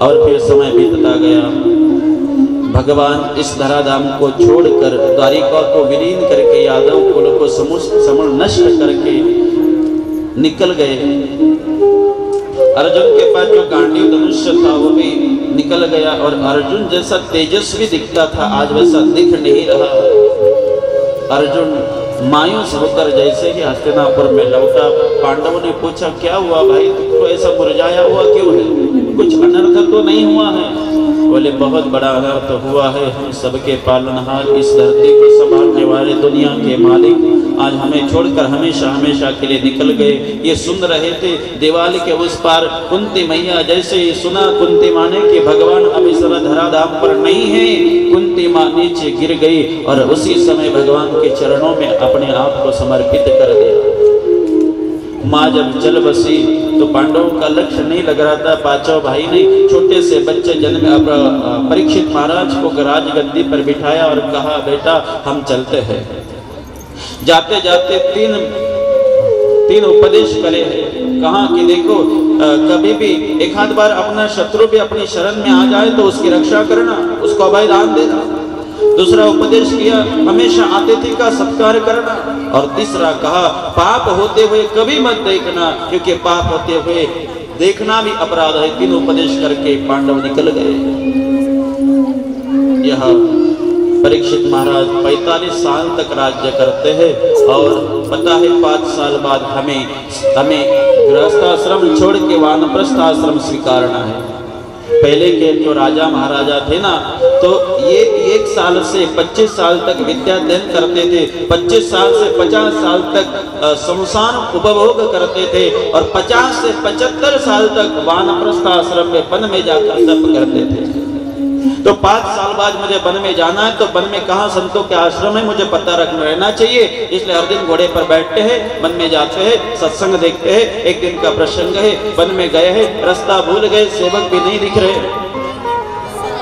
और फिर समय बीतता गया। भगवान इस धराधाम को छोड़कर द्वारिका को विलीन करके यादव कुल को समूल नष्ट करके निकल गए। अर्जुन के पास जो गांडीव धनुष्य था वो भी निकल गया और अर्जुन जैसा तेजस्वी दिखता था आज वैसा दिख नहीं रहा। अर्जुन मायूस होकर जैसे ही हस्तिनापुर में लौटा, पांडवों ने पूछा क्या हुआ भाई, तुमको ऐसा मुरझाया हुआ क्यों है, कुछ अनर्थ तो नहीं हुआ है? बोले बहुत बड़ा अनर्थ हुआ है, हम सबके पालनहार, इस धरती को संभालने वाले, दुनिया के मालिक आज हमें छोड़कर हमेशा हमेशा के लिए निकल गए। ये सुन रहे थे दिवाली के उस पार कुंती मैया जैसे ही सुना, कुंती माँ ने कि भगवान अब इस धराधाम पर नहीं है, कुंती माँ नीचे गिर गई और उसी समय भगवान के चरणों में अपने आप को समर्पित कर दिया। माँ जब चल बसी तो पांडवों का लक्ष्य नहीं लग रहा था। पांचों भाई ने छोटे से बच्चे जन्म परीक्षित महाराज को राजगद्दी पर बिठाया और कहा बेटा हम चलते हैं। जाते जाते तीन उपदेश करे हैं। कहा कि देखो कभी भी एक आध बार अपना शत्रु भी अपनी शरण में आ जाए तो उसकी रक्षा करना, उसको अभय दान देना। दूसरा उपदेश किया हमेशा अतिथि का सत्कार करना। और तीसरा कहा पाप होते हुए कभी मत देखना, क्योंकि पाप होते हुए देखना भी अपराध है। तीन उपदेश करके पांडव निकल गए। यह परीक्षित महाराज 45 साल तक राज्य करते हैं और पता है 5 साल बाद हमें गृहस्थाश्रम छोड़ के वानप्रस्थ आश्रम स्वीकारना है। पहले के जो राजा महाराजा थे ना, तो ये 1 साल से 25 साल तक विद्या अध्ययन करते थे, 25 साल से 50 साल तक संसार उपभोग करते थे और 50 से 75 साल तक वानप्रस्थ आश्रम में वन में जाकर तप करते थे। तो 5 साल बाद मुझे वन में जाना है, तो वन में कहाँ संतों के आश्रम है मुझे पता रहना चाहिए। इसलिए हर दिन घोड़े पर बैठते हैं, वन में जाते हैं, सत्संग देखते हैं। एक दिन का प्रसंग है, वन में गए हैं, रास्ता भूल गए, सेवक भी नहीं दिख रहे,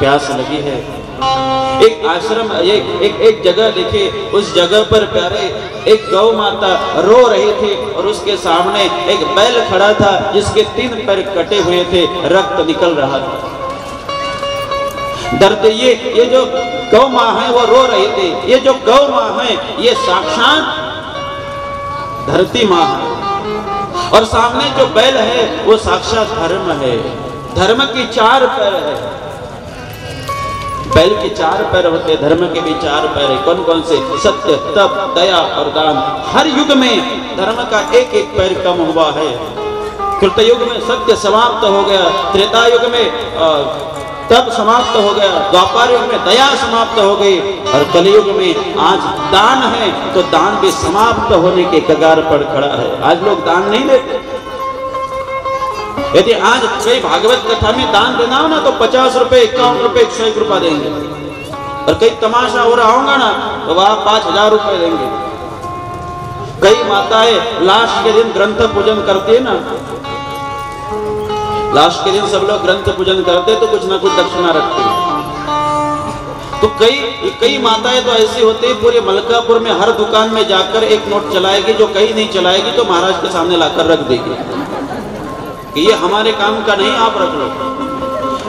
प्यास लगी है। एक आश्रम एक जगह देखे, उस जगह पर प्यारे एक गौ माता रो रही थी और उसके सामने एक बैल खड़ा था जिसके 3 पैर कटे हुए थे, रक्त निकल रहा था। दर्द ये जो गौ माँ है वो रो रही थी। ये जो गौ माँ है ये साक्षात धरती माँ है और सामने जो बैल है वो साक्षात धर्म है। धर्म की 4 पैर है। बैल के 4 पैर होते, धर्म के भी 4 पैर है। कौन कौन से? सत्य, तप, दया और दान। हर युग में धर्म का एक एक पैर कम हुआ है। कृतयुग में सत्य समाप्त हो गया, त्रेता युग में तब समाप्त हो गया, द्वापर युग में दया समाप्त हो गई और कलयुग में आज दान है तो दान भी समाप्त होने के कगार पर खड़ा है। आज लोग दान नहीं देते। यदि आज कोई भागवत कथा में दान देना हो ना तो 50 रुपए, 51 रुपए, 101 रुपया देंगे और कई तमाशा हो रहा होगा ना तो वहां 5000 रुपए देंगे। कई माताएं लास्ट के दिन ग्रंथ पूजन करती है ना, लास्ट के दिन सब लोग ग्रंथ पूजन करते तो कुछ ना कुछ दक्षिणा रखते हैं। तो कई माताएं तो ऐसी होती है पूरे मलकापुर में हर दुकान में जाकर एक नोट चलाएगी, जो कहीं नहीं चलाएगी तो महाराज के सामने लाकर रख देगी कि ये हमारे काम का नहीं, आप रख लो।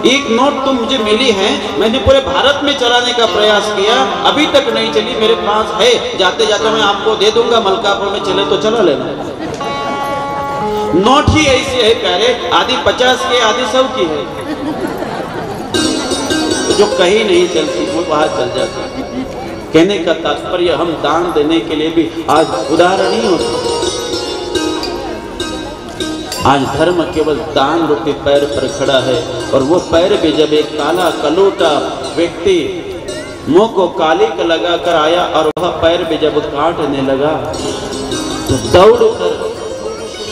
एक नोट तो मुझे मिली है, मैंने पूरे भारत में चलाने का प्रयास किया, अभी तक नहीं चली, मेरे पास है, जाते जाते मैं आपको दे दूंगा, मलकापुर में चले तो चला लेना। नोट ही ऐसी है प्यारे, आधी 50 की आधी 100 की है, जो कहीं नहीं चलती वो बाहर चल जाती। कहने का तात्पर्य हम दान देने के लिए भी आज उदाहरण नहीं होते। आज धर्म केवल दान रूपी पैर पर खड़ा है और वो पैर भी जब एक काला कलोटा व्यक्ति मुंह को काले का लगा कर आया और वह पैर भी जब काटने लगा तो दौड़कर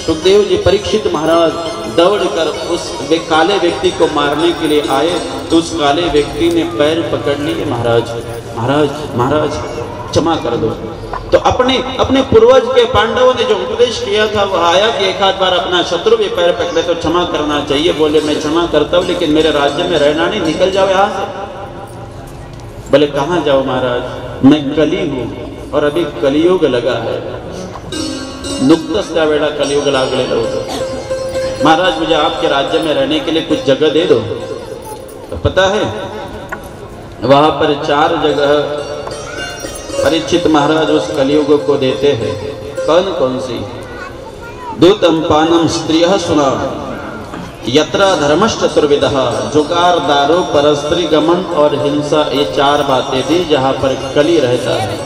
सुखदेव जी परीक्षित महाराज दौड़कर उस काले व्यक्ति को मारने के लिए आए तो उस काले व्यक्ति ने पैर पकड़ लिए, महाराज महाराज महाराज क्षमा कर दो। तो अपने पूर्वज के पांडवों ने जो उपदेश किया था वो आया कि एक आध बार अपना शत्रु भी पैर पकड़े तो क्षमा करना चाहिए। बोले मैं क्षमा करता हूँ लेकिन मेरे राज्य में रहना नहीं, निकल जाओ यहाँ से। बोले कहाँ जाओ महाराज, मैं कली हूँ और अभी कलियुग लगा है, नुकतच त्या वेळा कलियुग लागलेला होता। महाराज मुझे आपके राज्य में रहने के लिए कुछ जगह दे दो। तो पता है वहां पर 4 जगह परीक्षित महाराज उस कलियुग को देते हैं। कौन कौन सी? दूतम पानम स्त्रियः सुना, यत्रा धर्मश्चतुर्विधः, जुगार, दारू, परस्त्री गमन और हिंसा, ये 4 बातें थी जहाँ पर कली रहता है,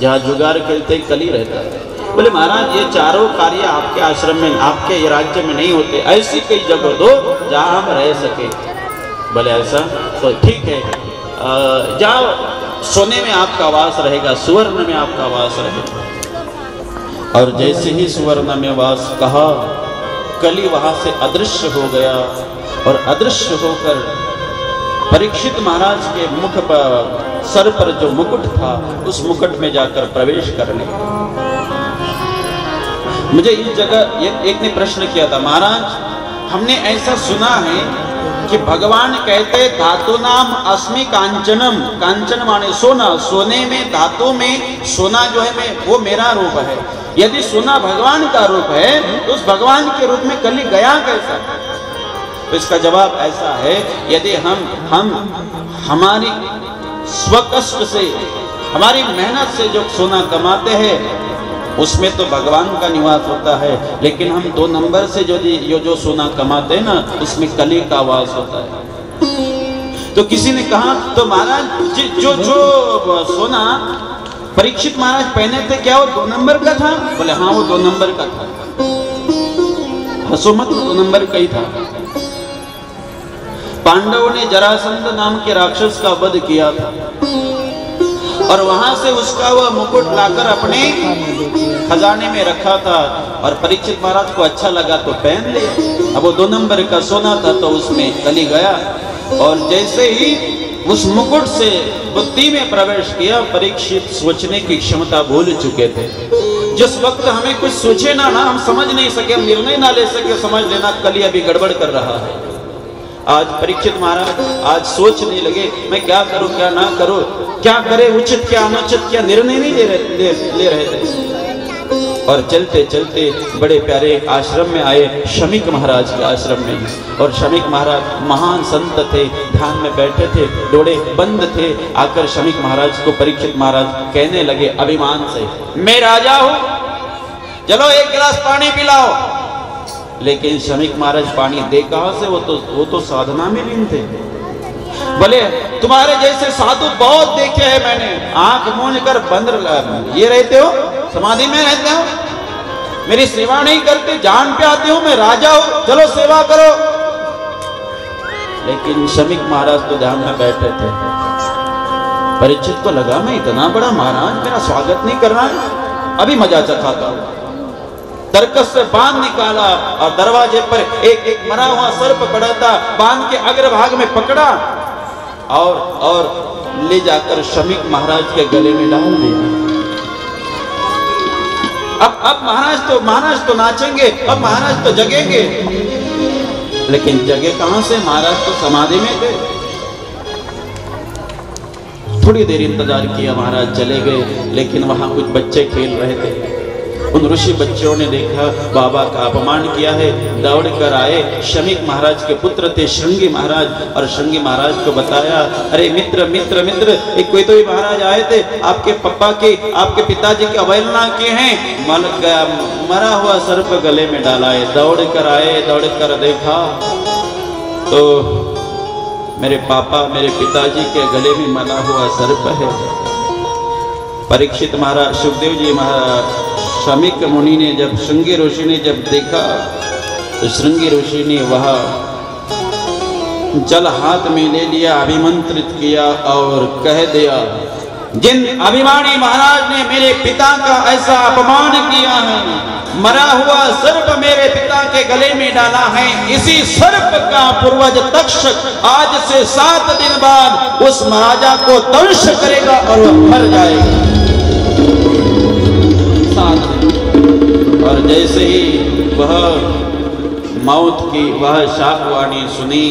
जहाँ जुगार खेलते कली रहता है। बोले महाराज ये चारों कार्य आपके आश्रम में, आपके राज्य में नहीं होते, ऐसी कई जगह दो जहाँ हम रह सके। बोले ऐसा तो ठीक है, जाओ, सोने में आपका वास रहेगा, सुवर्ण में आपका वास रहेगा। और जैसे ही सुवर्ण में वास कहा, कली वहां से अदृश्य हो गया और अदृश्य होकर परीक्षित महाराज के मुख पर, सर पर जो मुकुट था उस मुकुट में जाकर प्रवेश कर लिया। मुझे इस जगह एक ने प्रश्न किया था, महाराज हमने ऐसा सुना है कि भगवान कहते धातु नाम अस्मि कांचनम, कांचन माने सोना, सोने में, धातु में सोना जो है मैं, वो मेरा रूप है। यदि सोना भगवान का रूप है तो उस भगवान के रूप में कली गया कैसा? तो इसका जवाब ऐसा है, यदि हम हमारी स्वकष्ट से, हमारी मेहनत से जो सोना कमाते हैं उसमें तो भगवान का निवास होता है, लेकिन हम 2 नंबर से जो सोना कमाते हैं ना उसमें कली का वास होता है। तो किसी ने कहा तो महाराज जो सोना परीक्षित महाराज पहने थे क्या वो 2 नंबर का था? बोले हाँ वो 2 नंबर का था। हंसो मत, 2 नंबर का ही था। पांडवों ने जरासंध नाम के राक्षस का वध किया था और वहां से उसका वह मुकुट लाकर अपने खजाने में रखा था और परीक्षित महाराज को अच्छा लगा तो पहन लिया। अब वो 2 नंबर का सोना था तो उसमें कली गया और जैसे ही उस मुकुट से बुद्धि में प्रवेश किया, परीक्षित सोचने की क्षमता भूल चुके थे। जिस वक्त हमें कुछ सोचे ना हम समझ नहीं सके, हम निर्णय ना ले सके, समझ लेना कली अभी गड़बड़ कर रहा है। आज परीक्षित महाराज आज सोचने लगे मैं क्या करूं क्या ना करूं, क्या करे, उचित क्या अनुचित क्या, निर्णय नहीं ले रहे थे। और चलते चलते बड़े प्यारे आश्रम में आए, शमीक महाराज के आश्रम में। और शमीक महाराज महान संत थे, ध्यान में बैठे थे, डोळे बंद थे। आकर शमीक महाराज को परीक्षित महाराज कहने लगे अभिमान से, मैं राजा हूं, चलो 1 गिलास पानी पिलाओ। लेकिन शमीक महाराज पानी दे कहां से, वो तो साधना में लीन थे। बोले तुम्हारे जैसे साधु बहुत देखे हैं मैंने, आंख मूंद कर बंद ये रहते हो, समाधि में रहते हो, मेरी सेवा नहीं करते, जान पे आते हो, मैं राजा हूं, चलो सेवा करो। लेकिन शमीक महाराज तो ध्यान में बैठे थे। परीक्षित को लगा मैं इतना बड़ा महाराज मेरा स्वागत नहीं कर रहा है, अभी मजा चखाता हूं। तरकस से बांध निकाला और दरवाजे पर एक मरा हुआ सर्प पड़ा था, बांध के अग्रभाग में पकड़ा और ले जाकर शमीक महाराज के गले में डाल दिया। अब महाराज तो नाचेंगे, अब महाराज तो जगेंगे, लेकिन जगे कहां से, महाराज तो समाधि में थे। थोड़ी देर इंतजार किया, महाराज चले गए, लेकिन वहां कुछ बच्चे खेल रहे थे। उन ऋषि बच्चों ने देखा बाबा का अपमान किया है, दौड़ कर आए। शमीक महाराज के पुत्र थे श्रृंगी महाराज, और श्रृंगी महाराज को बताया, अरे मित्र मित्र मित्र, एक कोई तो भी महाराज आए थे, आपके पापा के, आपके पिताजी की अवहेलना किए हैं। मरा हुआ सर्प गले में डाला है। दौड़ कर आए, दौड़ कर देखा तो मेरे पापा, मेरे पिताजी के गले में मरा हुआ सर्प है। परीक्षित महाराज, सुखदेव जी महाराज, शमीक मुनि ने जब, श्रृंगी ऋषि ने जब देखा तो श्रृंगी ऋषि ने वह जल हाथ में ले लिया, अभिमंत्रित किया और कह दिया, जिन अभिमानी महाराज ने मेरे पिता का ऐसा अपमान किया है, मरा हुआ सर्प मेरे पिता के गले में डाला है, इसी सर्प का पूर्वज तक्षक आज से 7 दिन बाद उस महाराजा को दंश करेगा और वह मर जाएगा। और जैसे ही वह मौत की वह शापवाणी सुनी,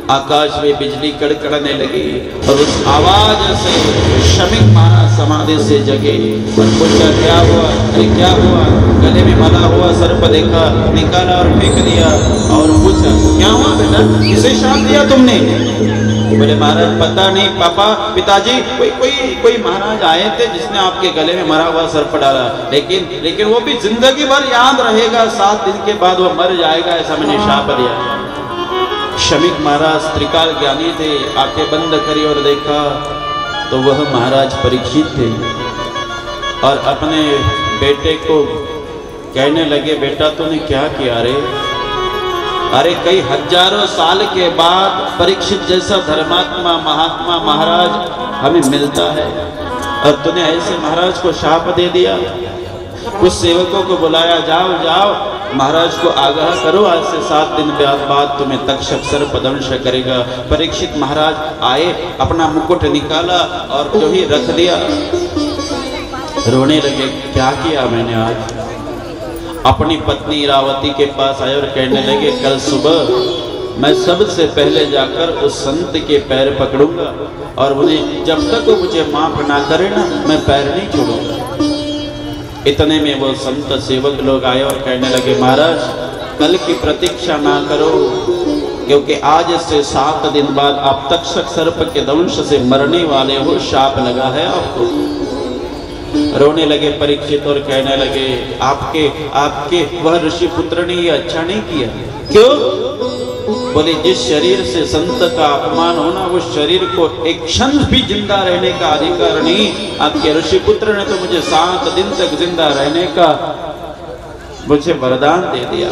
आकाश में बिजली कड़कड़ाने लगी और उस आवाज से शमीक महाराज समाधि से जगे और पूछा क्या हुआ? अरे क्या हुआ? गले में मला हुआ सर्प देखा, निकाला और फेंक दिया और पूछा क्या हुआ बेटा, किसे श्राप दिया तुमने? बोले महाराज पता नहीं पापा, पिताजी कोई महाराज आए थे जिसने आपके गले में मरा हुआ सर्प डाला, लेकिन वो भी जिंदगी भर याद रहेगा, 7 दिन के बाद वो मर जाएगा, ऐसा मैंने श्राप दिया। शमीक महाराज त्रिकाल ज्ञानी थे, आंखें बंद करी और देखा तो वह महाराज परीक्षित थे और अपने बेटे को कहने लगे बेटा तूने क्या किया रे? अरे कई हजारों साल के बाद परीक्षित जैसा धर्मात्मा महात्मा महाराज हमें मिलता है और तूने ऐसे महाराज को शाप दे दिया। कुछ सेवकों को बुलाया, जाओ जाओ महाराज को आगाह करो, आज से 7 दिन बाद तुम्हें तक्षक सर्प दंश करेगा। परीक्षित महाराज आए, अपना मुकुट निकाला और जो ही रख दिया, रोने लगे क्या किया मैंने आज? अपनी पत्नी इरावती के पास आए और कहने लगे कल सुबह मैं सबसे पहले जाकर उस संत के पैर पकड़ूंगा और उन्हें जब तक वो मुझे माफ ना करे ना मैं पैर नहीं छोड़ूंगा। इतने में वो संत सेवक लोग आए और कहने लगे महाराज कल की प्रतीक्षा ना करो, क्योंकि आज से 7 दिन बाद आप तक्षक सर्प के दंश से मरने वाले हो, शाप लगा है आपको। रोने लगे परीक्षित और कहने लगे आपके वह ऋषि पुत्र ने ये अच्छा नहीं किया। क्यों? बोले जिस शरीर से संत का अपमान होना, उस शरीर को एक क्षण भी जिंदा रहने का अधिकार नहीं। आपके ऋषि पुत्र ने तो मुझे 7 दिन तक जिंदा रहने का मुझे वरदान दे दिया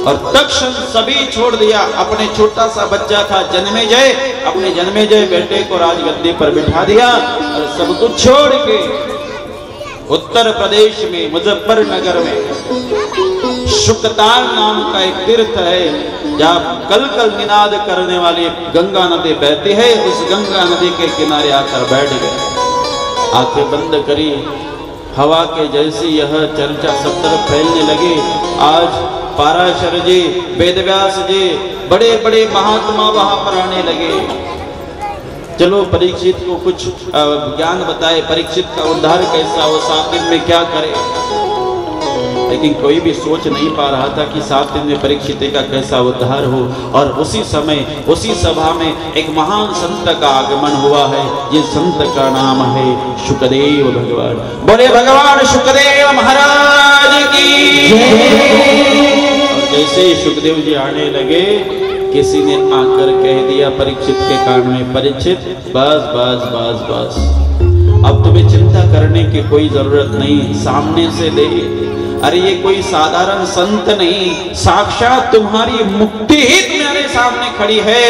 और तक्षण सभी छोड़ दिया। अपने छोटा सा बच्चा था जन्मेजय, अपने जन्मेजय बेटे को राजगद्दी पर बिठा दिया और सब कुछ छोड़ के उत्तर प्रदेश में मुजफ्फरनगर में शुकताल नाम का एक तीर्थ है, जहाँ कल कल निनाद करने वाली गंगा नदी बहती है, उस गंगा नदी के किनारे आकर बैठ गए। आंखें बंद करी, हवा के जैसी यह चर्चा सब तरफ फैलने लगी। आज पाराशर जी, वेदव्यास जी, बड़े बड़े महात्मा वहां पर आने लगे। चलो परीक्षित को कुछ ज्ञान बताए, परीक्षित का उद्धार कैसा हो, 7 दिन में क्या करे। लेकिन कोई भी सोच नहीं पा रहा था कि 7 दिन में परीक्षित का कैसा उद्धार हो। और उसी समय उसी सभा में एक महान संत का आगमन हुआ है, जिस संत का नाम है शुकदेव भगवान। बोले भगवान शुकदेव महाराज की जय। जैसे ही शुकदेव जी आने लगे, किसी ने आकर कह दिया परीक्षित के कान में, परीक्षित बस बस बस बस, अब तुम्हें चिंता करने की कोई जरूरत नहीं, सामने से ले। अरे ये कोई साधारण संत नहीं, साक्षात तुम्हारी मुक्ति ही तुम्हारे सामने खड़ी है।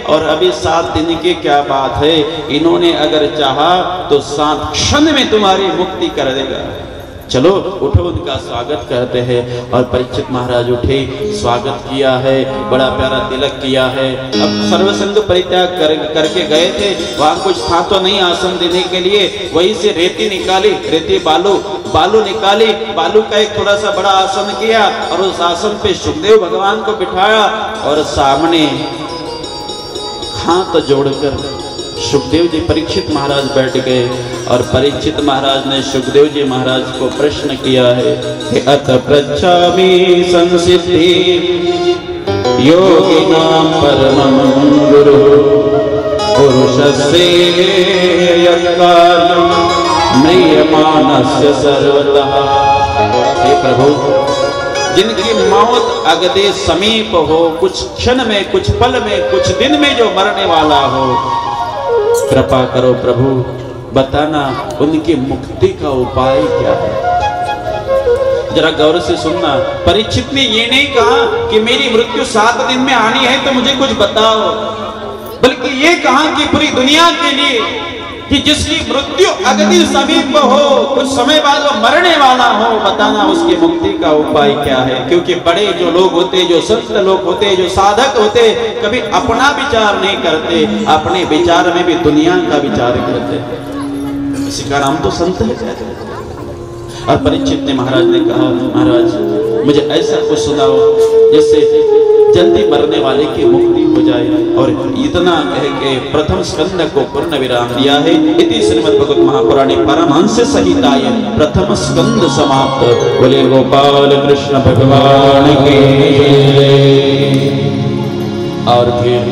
और अभी 7 दिन की क्या बात है, इन्होंने अगर चाहा तो 7 क्षण में तुम्हारी मुक्ति कर देगा। चलो उठो, उनका स्वागत करते हैं। और परीक्षित महाराज उठे, स्वागत किया है, बड़ा प्यारा तिलक किया है। अब सर्वसंग परित्याग करके गए थे, वहां कुछ था तो नहीं आसन देने के लिए, वहीं से रेती निकाली, रेती बालू निकाली, बालू का एक थोड़ा सा बड़ा आसन किया और उस आसन पे शुकदेव भगवान को बिठाया और सामने हाथ जोड़कर शुकदेव जी परीक्षित महाराज बैठ गए। और परीक्षित महाराज ने शुकदेव जी महाराज को प्रश्न किया है, अत पृच्छामि संसिद्धि योगिनां परमं गुरु पुरुषस्य यत्कार्यं म्रियमाणस्य सर्वतः। हे प्रभु, जिनकी मौत अगदे समीप हो, कुछ क्षण में, कुछ पल में, कुछ दिन में जो मरने वाला हो, कृपा करो प्रभु, बताना उनकी मुक्ति का उपाय क्या है। जरा गौर से सुनना, परीक्षित ने ये नहीं कहा कि मेरी मृत्यु 7 दिन में आनी है तो मुझे कुछ बताओ, बल्कि ये कहा कि पूरी दुनिया के लिए कि जिसकी मृत्यु अगदी समीप हो, कुछ समय बाद वो मरने वाला हो, बताना उसकी मुक्ति का उपाय क्या है। क्योंकि बड़े जो लोग होते, जो संत लोग होते, जो साधक होते, कभी अपना विचार नहीं करते, अपने विचार में भी दुनिया का विचार करते। इसी का नाम तो संत है। और परीक्षित ने महाराज ने कहा, महाराज मुझे ऐसा कुछ सुनाओ जिससे जल्दी मरने वाले की मुक्ति हो जाए। और इतना कह के प्रथम स्कंद को पूर्ण विराम दिया है। इति श्रीमद्भगवत महापुराणे परमहंस संहिताय प्रथम स्कंद समाप्त। बोले गोपाल कृष्ण भगवान की। और फिर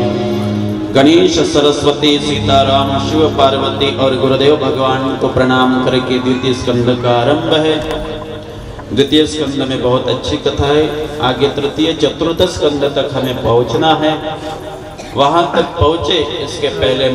गणेश, सरस्वती, सीताराम, शिव पार्वती और गुरुदेव भगवान को प्रणाम करके द्वितीय स्कंद का आरंभ है। द्वितीय स्कंद में बहुत अच्छी कथा है। आगे तृतीय चतुर्थ स्कंद तक हमें पहुंचना है। वहां तक पहुंचे इसके पहले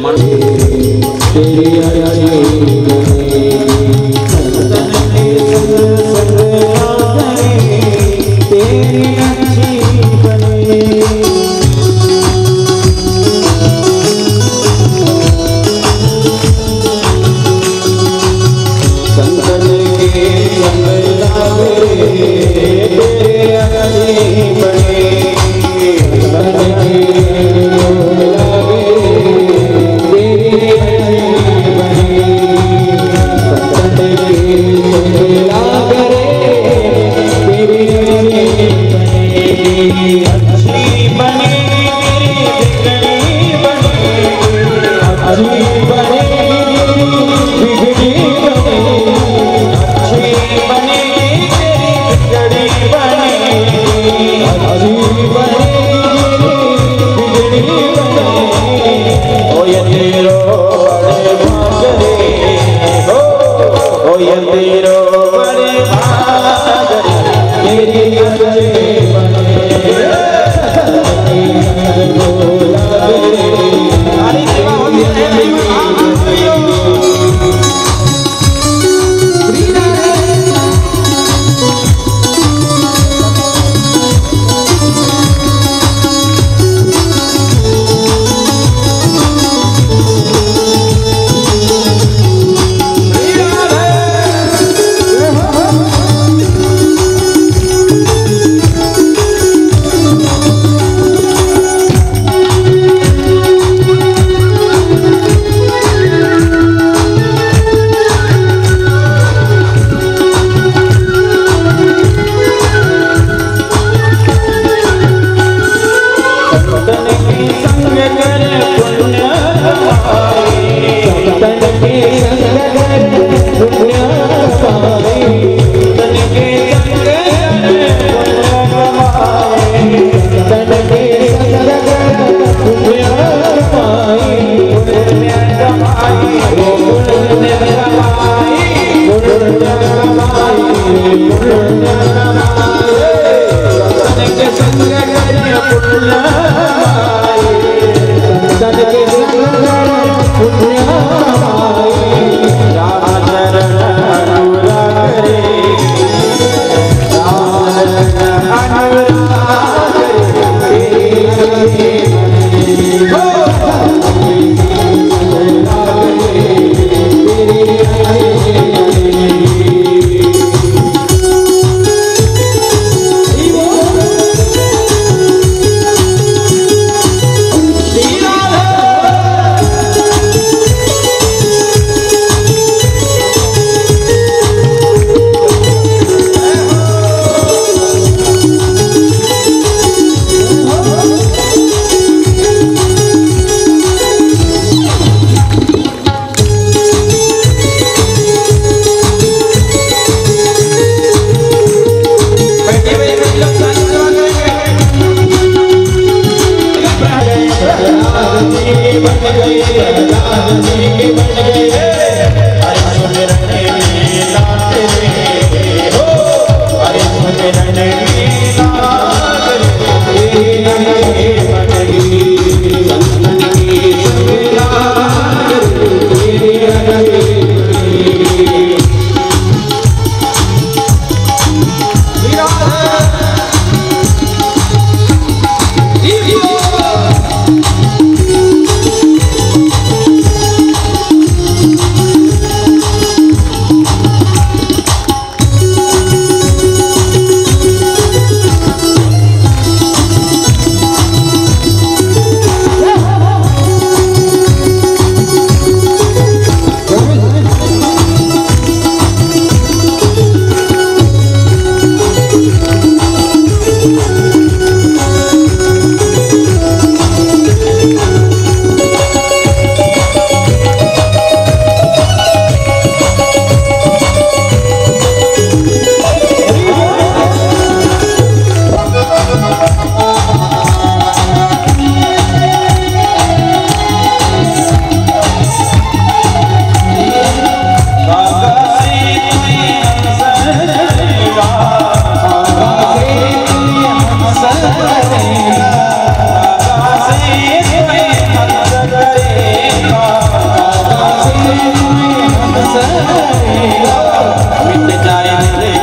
मिट जाए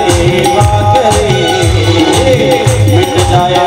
के भागरे, मिट जाए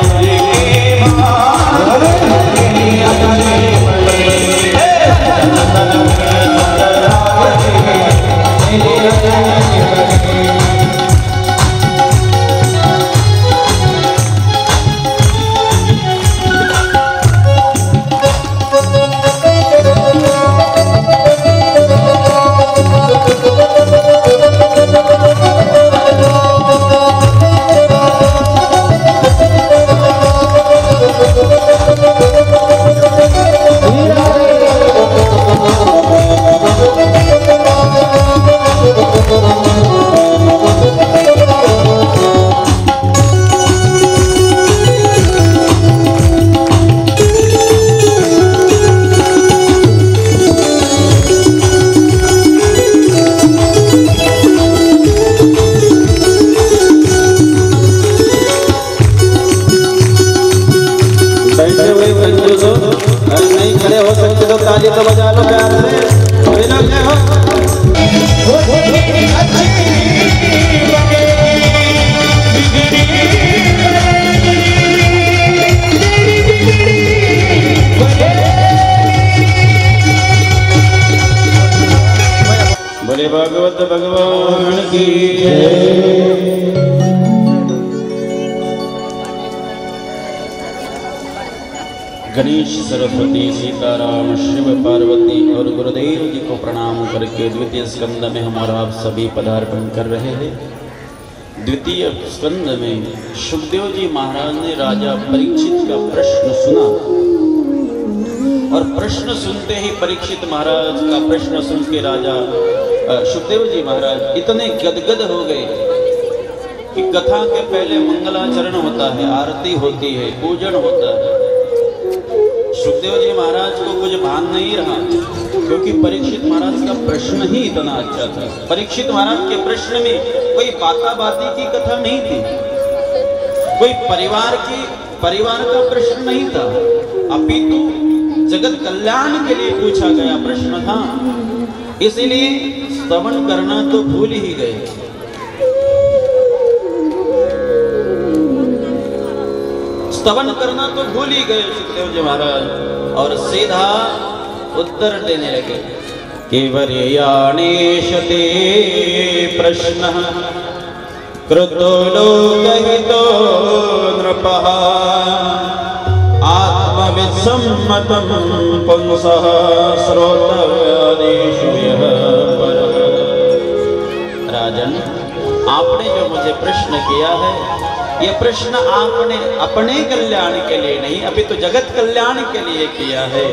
ताली तो बजा लो प्यार से, बिना क्या हो बोले भागवत भगवान की गणेश, सरस्वती, सीताराम, शिव, पार्वती और गुरुदेव जी को प्रणाम करके द्वितीय स्कंद में हम और आप सभी पदार्पण कर रहे हैं। द्वितीय स्कंद में सुखदेव जी महाराज ने राजा परीक्षित का प्रश्न सुना और प्रश्न सुनते ही परीक्षित महाराज का प्रश्न सुन के राजा सुखदेव जी महाराज इतने गदगद हो गए कि कथा के पहले मंगलाचरण होता है, आरती होती है, पूजन होता है। सुखदेव जी महाराज को कुछ भान नहीं रहा क्योंकि परीक्षित महाराज का प्रश्न ही इतना अच्छा था। परीक्षित महाराज के प्रश्न में कोई बाता-बाती की कथा नहीं थी, कोई परिवार का प्रश्न नहीं था, अपितु जगत कल्याण के लिए पूछा गया प्रश्न था। इसीलिए श्रवण करना तो भूल ही गए। स्तवन करना तो भूल ही गए सुखदेव जी महाराज और सीधा उत्तर देने लगे। केवल्याणेशते प्रश्न कृतो लोकहितो नृपः आत्मविसम्मतं पुंसः श्रोतव्यादेषु यः परः। राजन, आपने जो मुझे प्रश्न किया है, ये प्रश्न आपने अपने कल्याण के लिए नहीं, अभी तो जगत कल्याण के लिए किया है,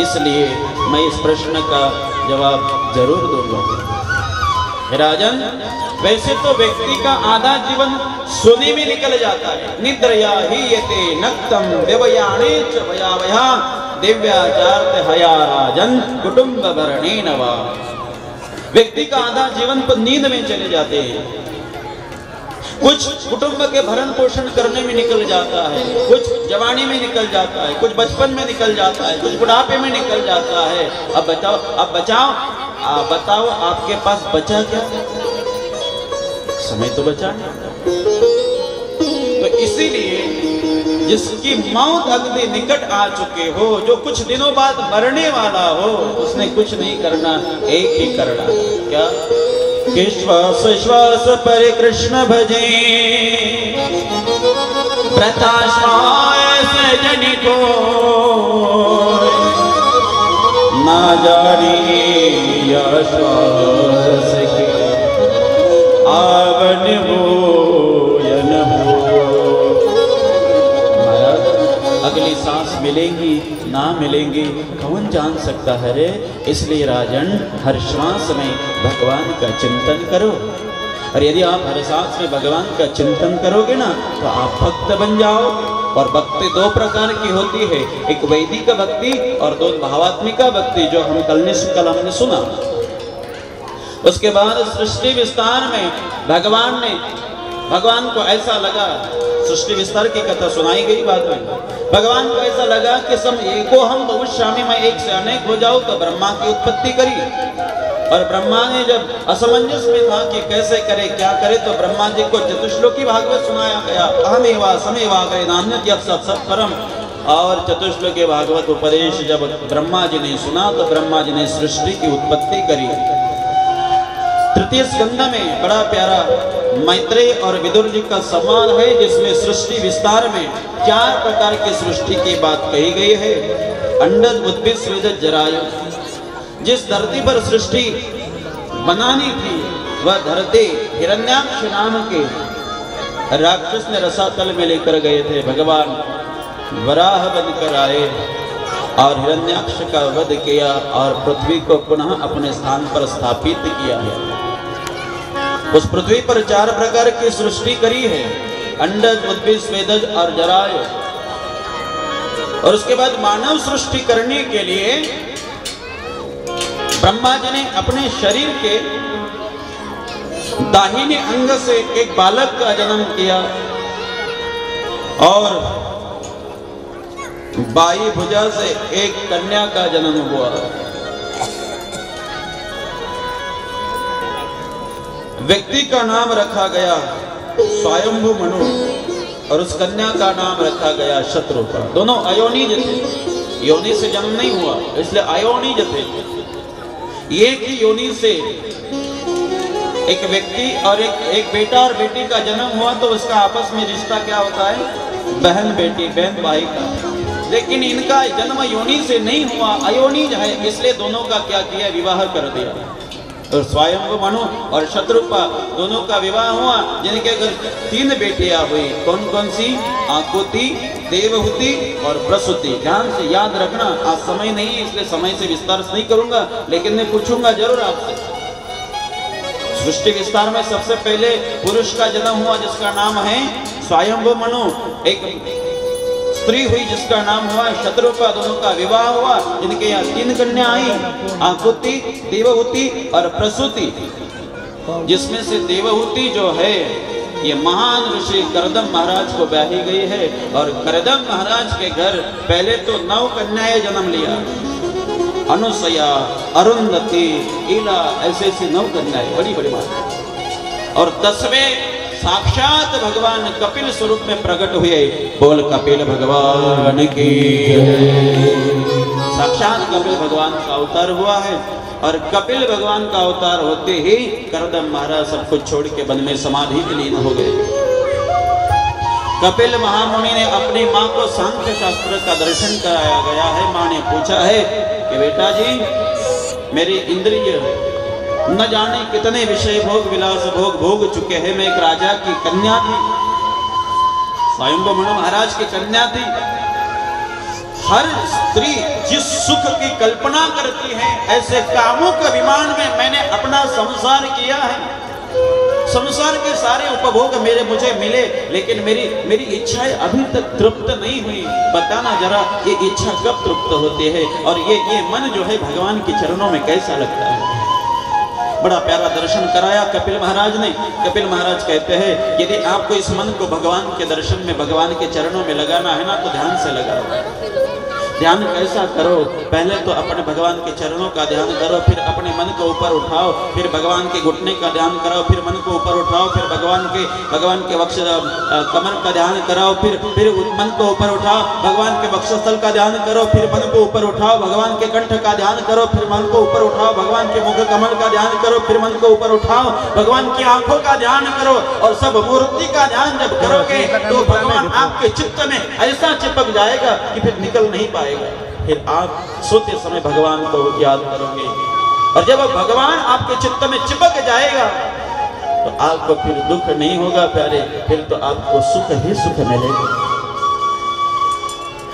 इसलिए मैं इस प्रश्न का जवाब जरूर दूंगा। राजन, वैसे तो व्यक्ति का आधा जीवन सोने में निकल जाता है। निद्रया हीयते नक्तम व्यवयाणे च वयावया दिव्याचार्थ हया राजन कुटुंब भरणेन वा। व्यक्ति का आधा जीवन तो नींद में चले जाते हैं। कुछ कुटुंब के भरण पोषण करने में निकल जाता है, कुछ जवानी में निकल जाता है, कुछ बचपन में निकल जाता है, कुछ बुढ़ापे में निकल जाता है। अब बताओ आपके पास बचा क्या? समय तो बचा नहीं। तो इसीलिए जिसकी मौत अगले निकट आ चुके हो, जो कुछ दिनों बाद मरने वाला हो, उसने कुछ नहीं करना, एक ही करना। क्या? कि श्वास श्वास पर कृष्ण भजे, प्रथा श्वास जनि को ना जानी या श्वास के आवन हो या न हो। अगली सांस मिलेंगी ना मिलेंगी कौन जान सकता है रे। इसलिए राजन, हर श्वास में भगवान का चिंतन करो, और यदि आप हर सांस में भगवान का चिंतन करोगे ना तो आप भक्त बन जाओ। और भक्ति दो प्रकार की होती है, एक वैदिक भक्ति और दो भावात्मिका भक्ति, जो हम कल हमने सुना। उसके बाद सृष्टि विस्तार में भगवान को ऐसा लगा, सृष्टि विस्तार की कथा सुनाई गई बाद में, भगवान को ऐसा लगा कि सम एको हम भविष्यामि, मैं एक से अनेक हो जाऊं, तो ब्रह्मा की उत्पत्ति करी। और ब्रह्मा ने जब असमंजस में था कि कैसे करे क्या करे, तो ब्रह्मा जी को चतुश्लोकी भागवत सुनाया गया। अहमेवा समेवाग्रे नान्यत् यत् सत् परम। और चतुश्लोकी भागवत उपदेश जब ब्रह्मा जी ने सुना तो ब्रह्मा जी ने सृष्टि की उत्पत्ति करी। तृतीय स्कंद में बड़ा प्यारा मैत्रेय और विदुर जी का संवाद है, जिसमें सृष्टि विस्तार में 4 प्रकार की सृष्टि की बात कही गई है। अंडज उद्भिद स्वेदज जरायु। जिस धरती पर सृष्टि बनानी थी वह धरती हिरण्याक्ष नाम के राक्षस ने रसातल में लेकर गए थे। भगवान वराह बनकर आए और हिरण्याक्ष का वध किया और पृथ्वी को पुनः अपने स्थान पर स्थापित किया है। उस पृथ्वी पर 4 प्रकार की सृष्टि करी है, अंडज उद्भिद स्वेदज और जरायु। और उसके बाद मानव सृष्टि करने के लिए ब्रह्मा जी ने अपने शरीर के दाहिने अंग से एक बालक का जन्म किया और बाई भुजा से एक कन्या का जन्म हुआ। व्यक्ति का नाम रखा गया स्वयंभू मनु और उस कन्या का नाम रखा गया शत्रुपा। दोनों अयोनिज थे, योनि से जन्म नहीं हुआ इसलिए अयोनिज थे। एक ही योनि से एक व्यक्ति और एक बेटा और बेटी का जन्म हुआ तो उसका आपस में रिश्ता क्या होता है, बहन बेटी, बहन भाई का। लेकिन इनका जन्म योनि से नहीं हुआ, अयोनिज है, इसलिए दोनों का क्या किया, विवाह कर दिया। और स्वयंभू मनु और शत्रुपा दोनों का विवाह हुआ, जिनके घर 3 बेटियां हुई। कौन कौन सी? आकुति, देवहूति और प्रसूति। ध्यान से याद रखना, आज समय नहीं है इसलिए समय से विस्तार से नहीं करूंगा, लेकिन मैं पूछूंगा जरूर आपसे। सृष्टि विस्तार में सबसे पहले पुरुष का जन्म हुआ जिसका नाम है स्वयंभू मनु। एक स्त्री हुई जिसका नाम हुआ शत्रुपा। दोनों का विवाह हुआ, जिनके यहाँ 3 कन्या आई, आकुति, देवहूति और प्रसूति। जिसमें से देवहूति जो है ये महान ऋषि करदम महाराज को ब्याही गई है। और करदम महाराज के घर पहले तो 9 कन्याएं जन्म लिया, अनुसया, अरुंधति, इला, ऐसे 9 कन्याएं, बड़ी बड़ी बात। और 10वें साक्षात भगवान कपिल स्वरूप में प्रकट हुए। बोल कपिल भगवान की। साक्षात कपिल भगवान का अवतार हुआ है। और कपिल भगवान का अवतार होते ही करदम महाराज सब कुछ छोड़ के वन में समाधि में लीन हो गए। कपिल महामुनि ने अपनी माँ को सांख्य शास्त्र का दर्शन कराया गया है। माँ ने पूछा है कि बेटा जी, मेरी इंद्रिय न जाने कितने विषय भोग विलास भोग चुके हैं। मैं एक राजा की कन्या थी, स्वयंभू मनु महाराज की कन्या थी। हर स्त्री जिस सुख की कल्पना करती है ऐसे कामुक विमान में मैंने अपना संसार किया है। संसार के सारे उपभोग मुझे मिले, लेकिन मेरी इच्छाएं अभी तक तृप्त नहीं हुई। बताना जरा ये इच्छा कब तृप्त होती है और ये मन जो है भगवान के चरणों में कैसा लगता है। बड़ा प्यारा दर्शन कराया कपिल महाराज ने। कपिल महाराज कहते हैं, यदि आपको इस मन को भगवान के दर्शन में, भगवान के चरणों में लगाना है ना, तो ध्यान से लगाओ। ध्यान कैसा करो, पहले तो अपने भगवान के चरणों का ध्यान करो, फिर अपने मन को ऊपर उठाओ, फिर भगवान के घुटने का ध्यान कराओ, फिर मन को ऊपर उठाओ, फिर भगवान के वक्ष कमर का ध्यान कराओ, फिर मन को ऊपर उठाओ, भगवान के वक्षस्थल का ध्यान करो, फिर मन को ऊपर उठाओ, भगवान के कंठ का ध्यान करो, फिर मन को ऊपर उठाओ, भगवान के मुख कमल का ध्यान करो, फिर मन को ऊपर उठाओ, भगवान की आंखों का ध्यान करो। और सब मूर्ति का ध्यान जब करोगे तो भगवान आपके चित्त में ऐसा चिपक जाएगा कि फिर निकल नहीं पाएगा। फिर आप सोते समय भगवान को याद करोगे, और जब भगवान आपके चित्त में चिपक जाएगा तो आपको फिर दुख नहीं होगा प्यारे, फिर तो आपको सुख ही सुख मिलेगा।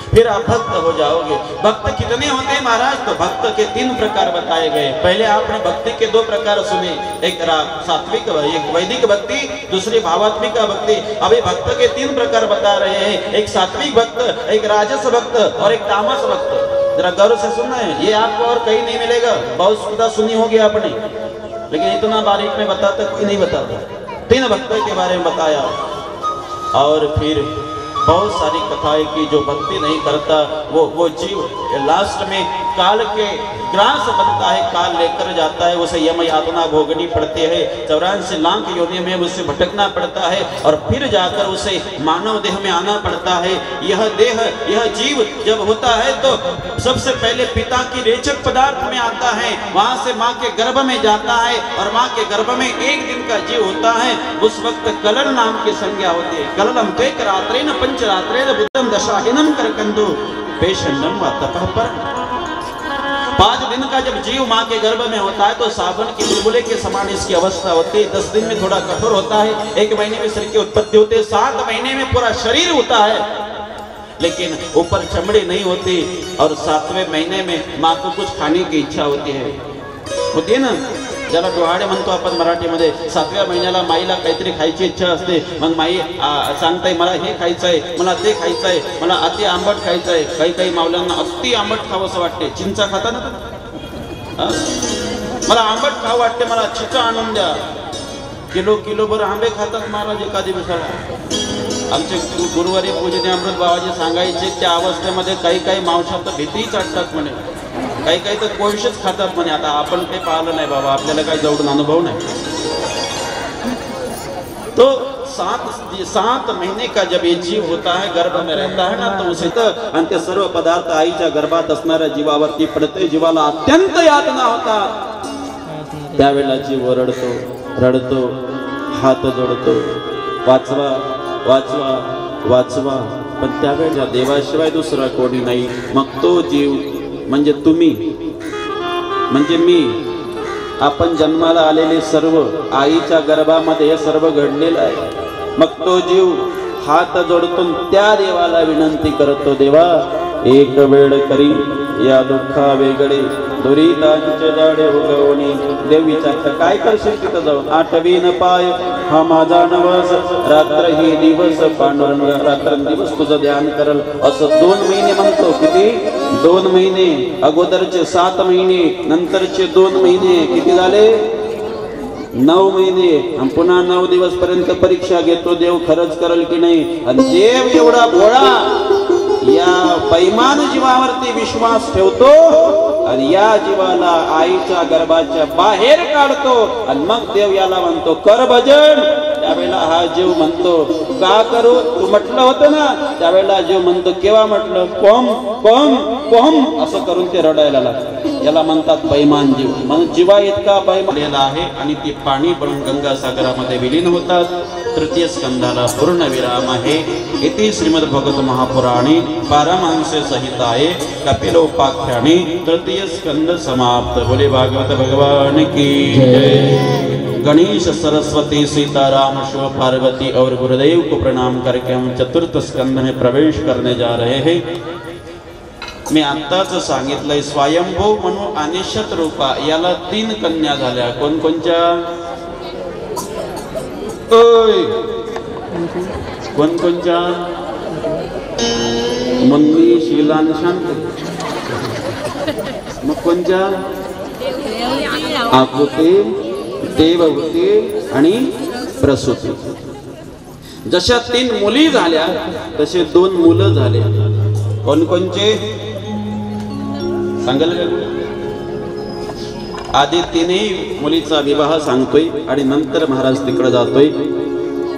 फिर आप भक्त हो जाओगे। भक्त कितने होते हैं महाराज? तो भक्त के 3 प्रकार बताए गए। पहले आपने भक्ति के 2 प्रकार सुने, एक सात्विक, एक वैदिक भक्ति, दूसरी भावात्मिक भक्ति। अभी भक्त के 3 प्रकार बता रहे हैं, एक सात्विक भक्त, एक राजस भक्त और एक तामस भक्त। जरा गौर से सुनना है, ये आपको और कहीं नहीं मिलेगा। बहुत सुविधा सुनी होगी आपने, लेकिन इतना बारीक में बताता कोई नहीं बताता। 3 भक्तों के बारे में बताया। और फिर बहुत सारी कथाएं की, जो भक्ति नहीं करता वो जीव लास्ट में काल के ग्रास बनता है, काल लेकर जाता है, उसे यम यातना भोगनी पड़ती है, 84 लाख योनि में उसे भटकना पड़ता है और फिर जाकर उसे मानव देह में आना पड़ता है। यह देह, यह जीव जब होता है तो सबसे पहले पिता की रेचक पदार्थ में आता है, वहां से माँ के गर्भ में जाता है और माँ के गर्भ में एक दिन का जीव होता है। उस वक्त कलल नाम की संज्ञा होती है। कललम तेक रात्रेन पंचरात्रेन बुद्धम दशाहिनम करकंदु पेशंडम व तपः पर। 5 दिन का जब जीव माँ के गर्भ में होता है तो साबुन के बुलबुले के समान इसकी अवस्था होती है। 10 दिन में थोड़ा कठोर होता है, 1 महीने में शरीर की उत्पत्ति होती है, 7 महीने में पूरा शरीर होता है, लेकिन ऊपर चमड़ी नहीं होती और 7वें महीने में माँ को कुछ खाने की इच्छा होती है ना, ज्याला डोहाळे म्हणतो आपण मराठीमध्ये। 7व्या महिन्याला माईला काहीतरी खायची इच्छा असते, मग माई सांगताय मला हे खायचं आहे, मला ते खायचं आहे, मला अति आंबट खायचं आहे। काही काही माऊल्यांना अति आंबट खावं असं वाटते। चिंचा खाता ना, मला आंबट खावं वाटते, मला चिंचा आणून द्या। किलो भर आंबे खातात महाराज एका दिवसाला। आमचे गुरुवारी पूजने अमृत बाबाजी सांगायचे, त्या अवस्थेमध्ये काही काही मावशात भीतीच वाटतात म्हणे, काही काही तर कोळशेच खातात म्हणे। आता आपण काही पाहिलं नाही बाबा, आपल्याला काही जवळून अनुभव नाही। तो 7 महीने का जब ये जीव होता है, गर्भ में रहता है ना, तो उसे आणि ते सर्व पदार्थ आईच्या गर्भात असणाऱ्या जीवावरती पडते, जीवाला अत्यंत यातना होतात। त्यावेळेला जीव रडतो, हात जोडतो, वाचवा वाचवा वाचवा, पण त्यावेळेला देवाशिवाय दुसरा कोणी नाही। मग तो जीव म्हणजे तुम्ही, म्हणजे मी, आपण जन्माला आलेले सर्व, आईच्या गर्भामध्ये हे सर्व घडलेलं आहे। मग तो जीव हात जोडून त्या देवाला विनंती करतो, देवा एक वेळ करी या दुःखा वेगळे दुरितांचे जाडे उगवणी। देव विचारतं काय करशील तिथं जाऊन? 8वीन पाय हा माझा नवस, रात्र ही दिवस पांडुरंग, रात्रंदिवस तुझं ध्यान करल। असं 2 महिने म्हणतो। किती? 2 महिने। अगोदरचे 7 महिने, नंतरचे 2 महिने, किती झाले? 9 महिने। आणि पुन्हा 9 दिवस पर्यंत परीक्षा घेतो देव खरंच करल की नाही। आणि देव एवढा भोळा या बैमान जीवावरती विश्वास ठेवतो आणि या जीवाला आईच्या गर्भाच्या बाहेर काढतो आणि मग देव याला म्हणतो कर भजन। त्यावेळेला हा जीव म्हणतो का करू? तू म्हटलं होतं ना। त्यावेळेला जीव म्हणतो केव्हा म्हटलं? कोम कोम कोम असं करून ते रडायला लागतं। याला म्हणतात बैमान जीव। म्हणून जीवा इतका बैमान आहे आणि ती पाणी बनून गंगासागरामध्ये विलीन होतात। तृतीय स्कंदाला पूर्ण विराम आहे। इति श्रीमद्भगवत महापुराणे पारमहंस सहिताये कपिलोपाख्याने तृतीय स्कंद समाप्त। बोले भागवत भगवान की जय। गणेश सरस्वती सीताराम शिव पार्वती और गुरुदेव को प्रणाम करके हम चतुर्थ स्कंद में प्रवेश करने जा रहे हैं। मी आत्ताच सांगितलंय स्वयंभू म्हणू आणि शतरूपा याला 3 कन्या झाल्या। कोणकोणच्या? कोणकोणच्या? मुन्नी, शीला आणि शांती। मग कोणच्या? आकृती, देवहूती आणि प्रसूती। जशा 3 मुली झाल्या तसे 2 मुलं झाले। कोणकोणचे सांगाल का? आधी 3 मुलीचा विवाह सांगतोय आणि नंतर महाराज तिकडे जातोय।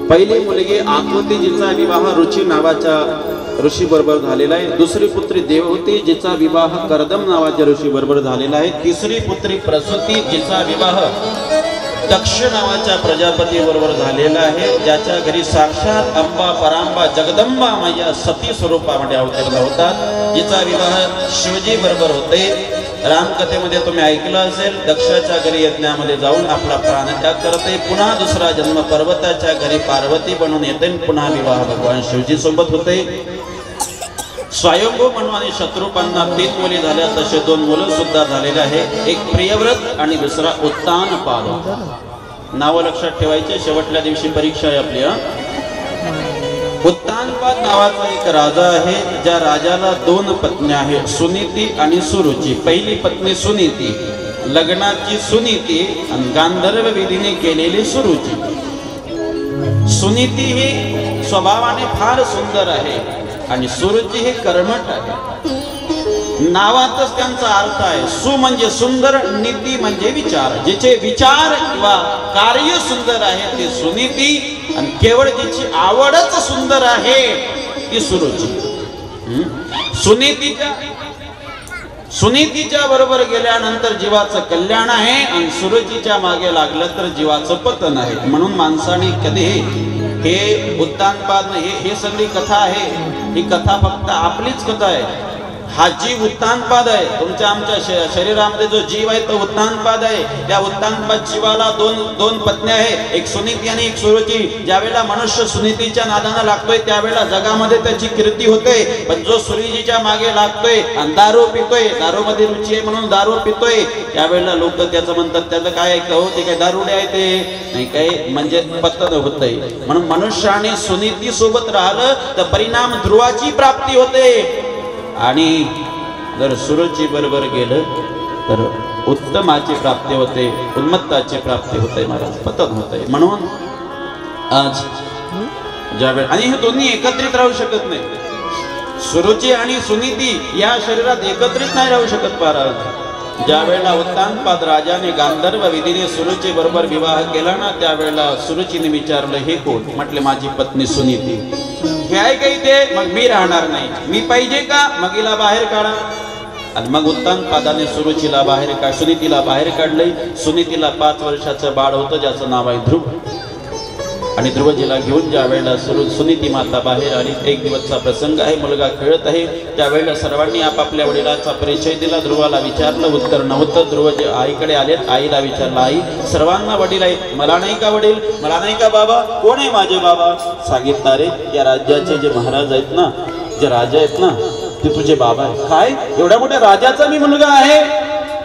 पहिली मुलगी आकृती जिचा विवाह रुची नावाच्या ऋषी बरोबर झालेला आहे। दुसरी पुत्री देवहूती जिचा विवाह कर्दम नावाच्या ऋषी बरोबर झालेला आहे। तिसरी पुत्री प्रसूती जिचा विवाह दक्ष नावाच्या प्रजापती बरोबर झालेला आहे, ज्याच्या घरी साक्षात अंबा परांबा जगदंबा मैया सती स्वरूपामध्ये अवतरल्या होतात। जिचा विवाह शिवजी बरोबर होते। रामकथेमध्ये तुम्ही ऐकलं असेल, दक्षाच्या घरी यज्ञामध्ये जाऊन आपला प्राणत्याग करते, पुन्हा दुसरा जन्म पर्वताच्या घरी पार्वती बनून येते, पुन्हा विवाह भगवान शिवजी सोबत होते। स्वयंभू म्हणून आणि शत्रुपांना 3 मुली झाल्या, तसे 2 मुलं सुद्धा झालेले आहे। एक प्रियव्रत आणि दुसरा उत्तानपाद। नाव लक्षात ठेवायचे, शेवटल्या दिवशी परीक्षा आहे आपली। उत्तानपाद नावाचा एक राजा आहे, ज्या राजाला 2 पत्न्या आहेत, सुनीती आणि सुरुची। पहिली पत्नी सुनीती, लग्नाची सुनीती आणि गांधर्व विधीने केलेली सुरुची। सुनीती ही स्वभावाने फार सुंदर आहे आणि सुरुची हे कर्मठ आहे. नावातच त्यांचा अर्थ आहे. सु म्हणजे सुंदर, नीती म्हणजे विचार. जिचे विचार किंवा कार्य सुंदर आहे ते सुनीती, आणि केवळ जिची आवडच सुंदर आहे ती सुरुची. सुनीतीच्या बरोबर गेल्यानंतर जीवाचं कल्याण आहे, आणि सुरुचीच्या मागे लागलं तर जीवाचं पतन आहे. म्हणून माणसाने कधी हे उत्तानपाद हे सगळी कथा आहे, ही कथा फक्त आपलीच कथा आहे. हा जीव उत्तानपाद आहे. तुमच्या आमच्या शरीरामध्ये जो जीव आहे तो उत्तानपाद आहे. त्या उत्तानपाद जीवाला दोन पत्नी आहे, एक सुनीती आणि एक सुरुची. ज्यावेळेला मनुष्य सुनीतीच्या नादानं लागतोय त्यावेळेला जगामध्ये त्याची कीर्ती होते, पण जो सुरुचीच्या मागे लागतोय आणि दारू पितोय, दारूमध्ये रुची आहे म्हणून दारू पितोय, त्यावेळेला लोक त्याचं म्हणतात त्याचं काय ऐकतं हो, ते काय दारुडे आहे ते नाही काय, म्हणजे पतन होतंय. म्हणून मनुष्याने सुनीती सोबत राहिलं तर परिणाम ध्रुवाची प्राप्ती होते, आणि जर सुरुची बरोबर गेलं तर उत्तमाची प्राप्ती होते, उन्मत्ताची प्राप्ती होते, महाराज पतन होते. म्हणून आज ज्यावेळेस, आणि हे दोन्ही एकत्रित राहू शकत नाही. सुरुची आणि सुनीती या शरीरात एकत्रित नाही राहू शकत महाराज. ज्या वेळेला उत्तानपाद राजाने गांधर्व विधीने सुरुची बरोबर विवाह केला ना, त्यावेळेला सुरुचीने विचारलं हे कोण? म्हटले माझी पत्नी सुनीती. हे आहे काही ते, मग मी राहणार नाही, मी पाहिजे का, मग हिला बाहेर काढा. आणि मग उत्तानपादाने सुनीतीला बाहेर काढले. सुनीतीला 5 वर्षाचं बाळ होतं ज्याचं नाव आहे ध्रुव, आणि ध्रुवजीला घेऊन ज्या वेळेला सुनीती माता बाहेर आली, एक दिवसचा प्रसंग आहे, मुलगा खेळत आहे. त्यावेळेला सर्वांनी आपापल्या वडिलांचा परिचय दिला. ध्रुवाला विचारलं, उत्तर नव्हतं. ध्रुवजी आईकडे आलेत. आईला विचारलं, आई सर्वांना वडील आहेत, मला नाही का वडील, मला नाही का बाबा, कोण आहे माझे बाबा? सांगितलं, रे या राज्याचे जे महाराज आहेत ना, जे राजा आहेत ना, ते तुझे बाबा आहे. काय, एवढ्या मोठ्या राजाचा मी मुलगा आहे?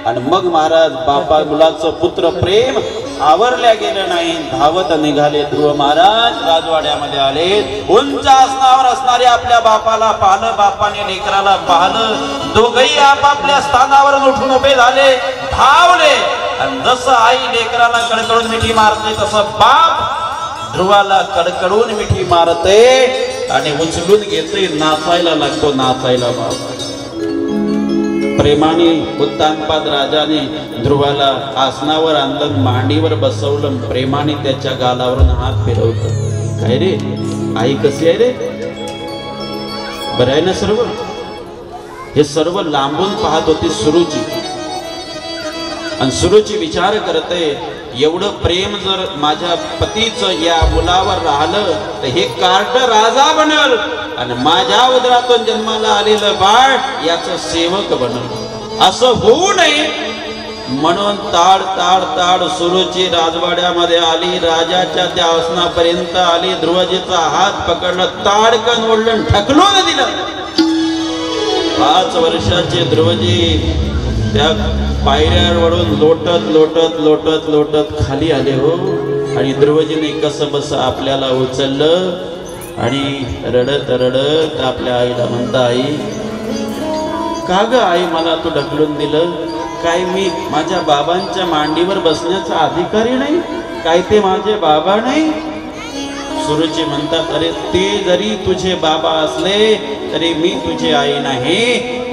आणि मग महाराज बापा मुलाचं पुत्र प्रेम आवरल्या गेलं नाही, धावत निघाले. ध्रुव महाराज राजवाड्यामध्ये आले. उंच आसनावर असणारे आपल्या बापाला पाहिलं, बापाने लेकराला पाहिलं. दोघही आपापल्या स्थानावर उठून उभे झाले, धावले. आणि जसं आई लेकराला कडकडून मिठी मारते तसं बाप ध्रुवाला कडकडून मिठी मारते आणि उचलून घेते, नाचायला लागतो, नाचायला. बाप प्रेमाने उत्तानपाद राजाने ध्रुवाला आसनावर आणलं, मांडीवर बसवलं, प्रेमाने त्याच्या गालावरून हात फिरवलं. काय रे आई, कशी आहे रे, बरं आहे ना सर्व? हे सर्व लांबून पाहत होती सुरुची, आणि सुरुची विचार करते, एवढं प्रेम जर माझ्या पतीचं या मुलावर राहिलं तर हे कार्ट राजा बनल, आणि माझ्या उदरातून जन्माला आलेलं बाळ याचं सेवक बनल. असं होऊ नये म्हणून ताड ताड ताड सुरुची राजवाड्यामध्ये आली. राजाच्या त्या आसनापर्यंत आली. ध्रुवजीचा हात पकडलं, ताडकन ओढलं, ढकलून दिलं. 5 वर्षाचे ध्रुवजी त्या पायऱ्यावरून लोटत लोटत लोटत लोटत खाली आले हो. आणि ध्रुवजीने कसं बस आपल्याला उचललं आणि रडत रडत आपल्या आईला म्हणता, आई का ग आई, मला तू ढकलून दिलं? काय मी माझ्या बाबांच्या मांडीवर बसण्याचा अधिकारी नाही? काय ते माझे बाबा नाही? सुरुची म्हणतात, अरे ते जरी तुझे बाबा असले तरी मी तुझी आई नाही,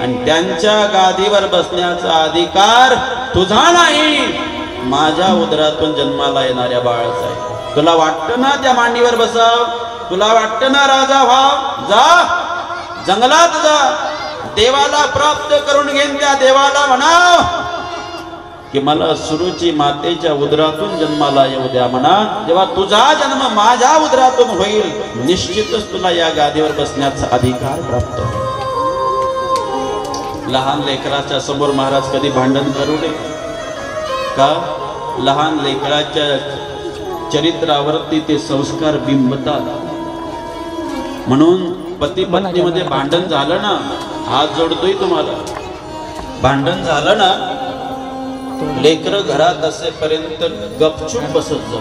आणि त्यांच्या गादीवर बसण्याचा अधिकार तुझा नाही, माझ्या उदरातून जन्माला येणाऱ्या बाळाचा आहे. तुला वाटतं ना त्या मांडीवर बसाव? तुला वाटतं ना राजा व्हाव? जा जंगलात जा, देवाला प्राप्त करून घेऊन त्या देवाला म्हणाव की मला सुरुची मातेच्या उदरातून जन्माला येऊ द्या. म्हणा, जेव्हा तुझा जन्म माझ्या उदरातून होईल निश्चितच तुला या गादीवर बसण्याचा अधिकार प्राप्त होईल. लहान लेकराच्या समोर महाराज कधी भांडण करू नये का? लहान लेकराच्या चरित्रावरती ते संस्कार बिंबतात. म्हणून पती पत्नीमध्ये भांडण झालं ना, हात जोडतोय तुम्हाला, भांडण झालं ना, लेकर घरात असेपर्यंत गपचूप बसत जा.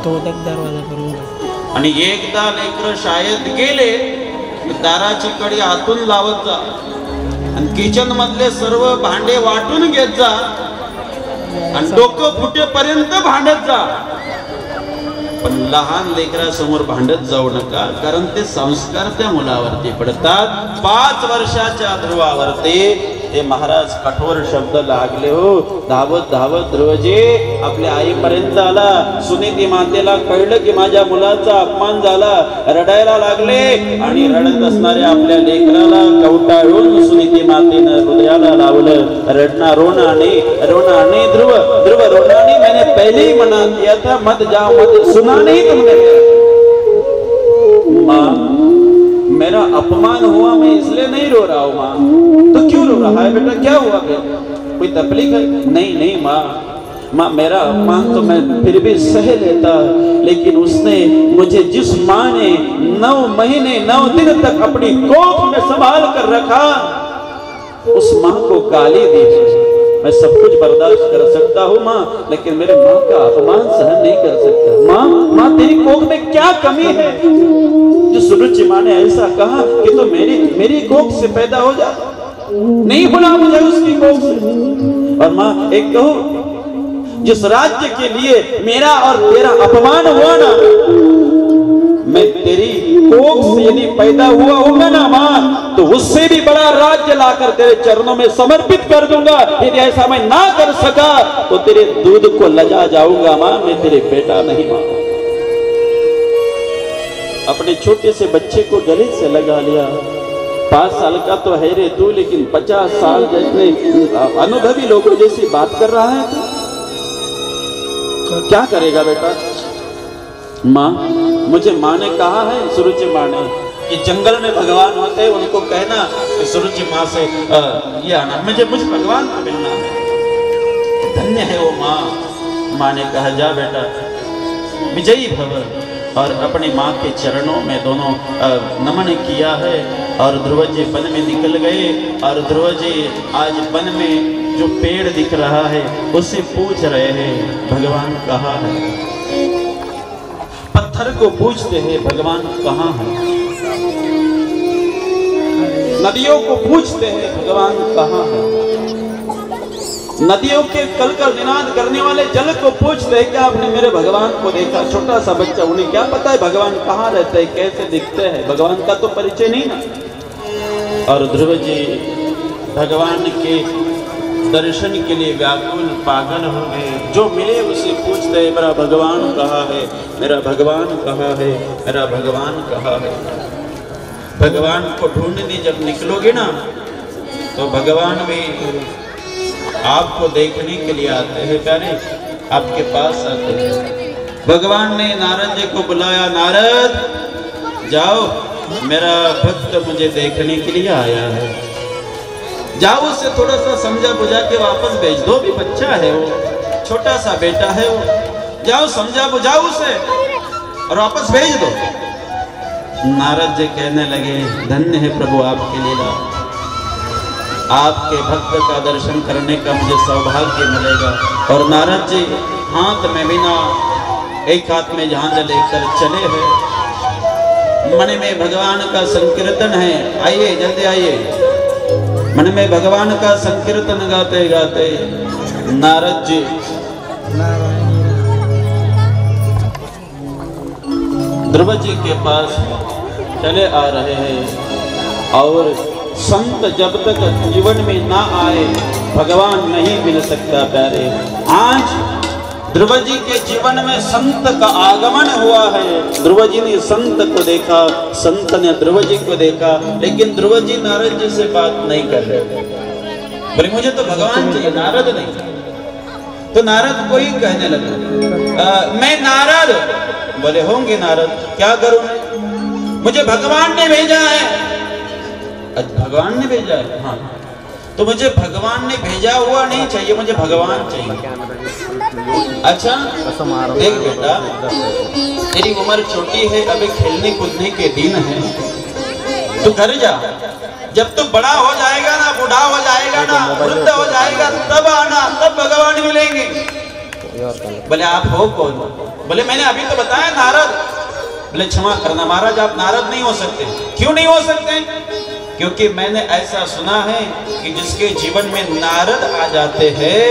आणि एकदा लेकर शाळेत गेले दाराची कडी आतून लावत जा, आणि किचन मधले सर्व भांडे वाटून घेत जा, आणि डोकं फुटेपर्यंत भांडत जा. पण लहान लेकरासमोर भांडत जाऊ नका, कारण ते संस्कार त्या मुलावरती पडतात. 5 वर्षाच्या ध्रुवावरती ते महाराज कठोर शब्द लागले हो. धावत धावत ध्रुवजी आपल्या आईपर्यंत आला. सुनीती मातेला कळलं की माझ्या मुलाचा अपमान झाला, रडायला लागले आणि रडत असणाऱ्या आपल्या लेकराला कवटाळून सुनीती मातेनं हृदयाला लावलं. रडना रोना नहीं ध्रुव ध्रुव रोना नहीं, मैंने पहले ही मना दिया था, मत जाओ मत, सुना नहीं तुमने? माँ मेरा अपमान हुआ, मैं इसलिए नहीं रो रहा हूँ माँ. तो क्यों रो रहा है बेटा, क्या हुआ बेटा, कोई तकलीफ है? नहीं माँ मेरा अपमान तो मैं फिर भी सह लेता, लेकिन उसने मुझे जिस माँ ने 9 महीने 9 दिन तक अपनी कोख में संभाल कर रखा, उस माँ को गाली दी. मैं सब कुछ बर्दाश्त कर सकता हूँ माँ, लेकिन मेरे माँ का अपमान सहन नहीं कर सकता. माँ तेरी कोख में क्या कमी है जो सुरुचि माँ ने ऐसा कहा कि तो मेरी कोख से पैदा हो जा? नहीं बुला मुझे उसकी कोख से. और माँ एक कहूँ, जिस राज्य के लिए मेरा और तेरा अपमान हुआ ना, मैं तेरी कोख से यदि पैदा हुआ होगा ना माँ, तो उससे भी बड़ा राज्य लाकर तेरे चरणों में समर्पित कर दूंगा. यदि ऐसा मैं ना कर सका तो तेरे दूध को लजा जाऊंगा माँ, मैं तेरे बेटा नहीं माँ. अपने छोटे से बच्चे को गले से लगा लिया. 5 साल का तो है रे तू, लेकिन 50 साल जैसे अनुभवी लोगों जैसी बात कर रहा है तू, क्या करेगा बेटा? माँ मुझे माँ ने कहा है, सुरुचि माँ ने, कि जंगल में भगवान होते हैं, उनको कहना कि सुरुचि माँ से ये आना, मुझे भगवान को मिलना है. धन्य है वो माँ. माँ ने कहा जा बेटा विजयी भव. और अपनी माँ के चरणों में दोनों नमन किया है. और ध्रुव जी वन में निकल गए. और ध्रुव जी आज वन में जो पेड़ दिख रहा है उससे पूछ रहे हैं भगवान कहाँ है. पत्थर को पूछते हैं भगवान कहाँ है. नदियों को पूछते हैं भगवान कहाँ है. नदियों के कल निनाद करने वाले जल को पूछते हैं क्या आपने मेरे भगवान को देखा? छोटा सा बच्चा, उन्हें क्या पता है भगवान कहाँ रहते हैं, कैसे दिखते हैं, भगवान का तो परिचय नहीं ना. और ध्रुव जी भगवान के दर्शन के लिए व्याकुल पागल हो गए. जो मिले उसे पूछते हैं मेरा भगवान कहाँ है, मेरा भगवान कहाँ है, मेरा भगवान कहाँ है. भगवान को ढूंढने जब निकलोगे ना, तो भगवान भी आपको देखने के लिए आते हैं प्यारे, आपके पास आते हैं. भगवान ने नारद जी को बुलाया, नारद जाओ, मेरा भक्त मुझे देखने के लिए आया है. जाओ उससे थोड़ा सा समझा बुझा के वापस भेज दो. भी बच्चा है वो, छोटा सा बेटा है वो. जाओ समझा बुझाओ उसे और वापस भेज दो. नारद जी कहने लगे धन्य है प्रभु आपकी लीला, आपके भक्त का दर्शन करने का मुझे सौभाग्य मिलेगा. और नारद जी हाथ में बिना एक हाथ में झांझ लेकर चले हैं. मन में भगवान का संकीर्तन है. आइए जल्दी आइए. मन में भगवान का संकीर्तन गाते गाते नारद जी ध्रुव जी के पास चले आ रहे हैं. और संत जब तक जीवन में ना आए भगवान नहीं मिल सकता प्यारे. आज ध्रुव जी के जीवन में संत का आगमन हुआ है. ध्रुव जी ने संत को देखा, संत ने ध्रुव जी को देखा, लेकिन ध्रुव जी नारद जी से बात नहीं कर रहे. बोले मुझे तो भगवान चाहिए, नारद नहीं. तो नारद को ही कहने लगा मैं नारद. बोले होंगे नारद, क्या करूं मैं, मुझे भगवान ने भेजा है. भगवान ने भेजा है? हाँ. तो मुझे भगवान ने भेजा हुआ नहीं चाहिए, मुझे भगवान चाहिए. अच्छा देख बेटा, तेरी उम्र छोटी है, अभी खेलने कूदने के दिन है, तू घर जा. जब तू बड़ा हो जाएगा ना, बूढ़ा हो जाएगा ना, वृद्ध हो जाएगा, तब आना, तब भगवान मिलेंगे. बोले आप हो कौन? बोले मैंने अभी तो बताया नारद. बोले क्षमा करना महाराज, आप नारद नहीं हो सकते. क्यों नहीं हो सकते? क्योंकि मैंने ऐसा सुना है कि जिसके जीवन में नारद आ जाते हैं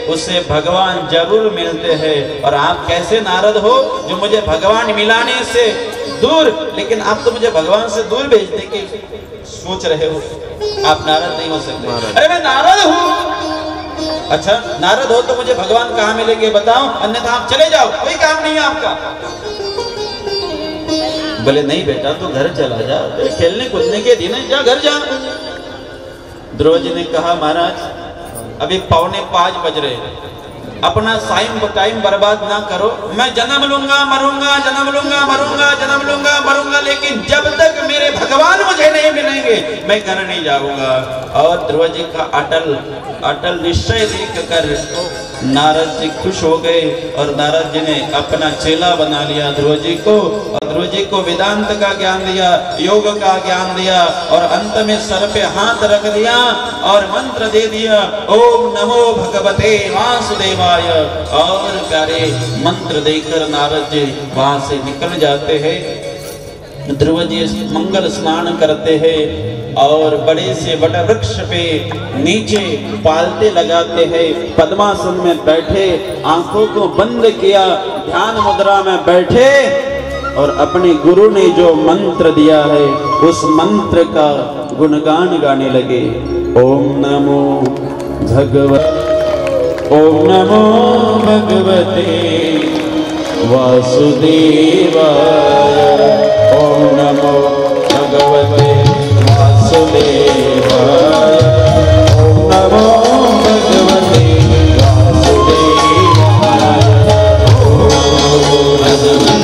उसे भगवान जरूर मिलते हैं। और आप कैसे नारद हो जो मुझे भगवान मिलाने से दूर, लेकिन आप तो मुझे भगवान से दूर भेजने की सोच रहे हो, आप नारद नहीं हो सकते। अरे मैं नारद हूँ। अच्छा नारद हो तो मुझे भगवान कहाँ मिलेंगे बताओ, अन्यथा आप चले जाओ, कोई काम नहीं है आपका। बोले नहीं बेटा तो घर चला जा, खेलने कूदने के दिन है, जा घर जा। ध्रुव जी ने कहा महाराज अभी 4:45 बज रहे, अपना टाइम बर्बाद ना करो, मैं जन्म लूंगा मरूंगा, जन्म लूंगा मरूंगा, जन्म लूंगा मरूंगा, लेकिन जब तक मेरे भगवान मुझे नहीं मिलेंगे मैं घर नहीं जाऊंगा। और ध्रुव जी का अटल निश्चय देख कर नारद जी खुश हो गए और नारद जी ने अपना चेला बना लिया ध्रुव जी को, और ध्रुव जी को वेदांत का ज्ञान दिया, योग का ज्ञान दिया, और अंत में सर पे हाथ रख दिया और मंत्र दे दिया, ओम नमो भगवते वासुदेवाय। और प्यारे मंत्र देकर नारद जी वहां से निकल जाते हैं। ध्रुव जी मंगल स्नान करते हैं और बड़े से बड़ा वृक्ष पे नीचे पालते लगाते हैं, पद्मासन में बैठे, आंखों को बंद किया, ध्यान मुद्रा में बैठे और अपने गुरु ने जो मंत्र दिया है उस मंत्र का गुणगान गाने लगे। ओम नमो भगवते, ओम नमो भगवते वासुदेवाय, ओम नमो भगवते वासुदेवाय, ओम नमो भगवते वासुदेवाय, ओम नमो भगवते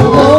Oh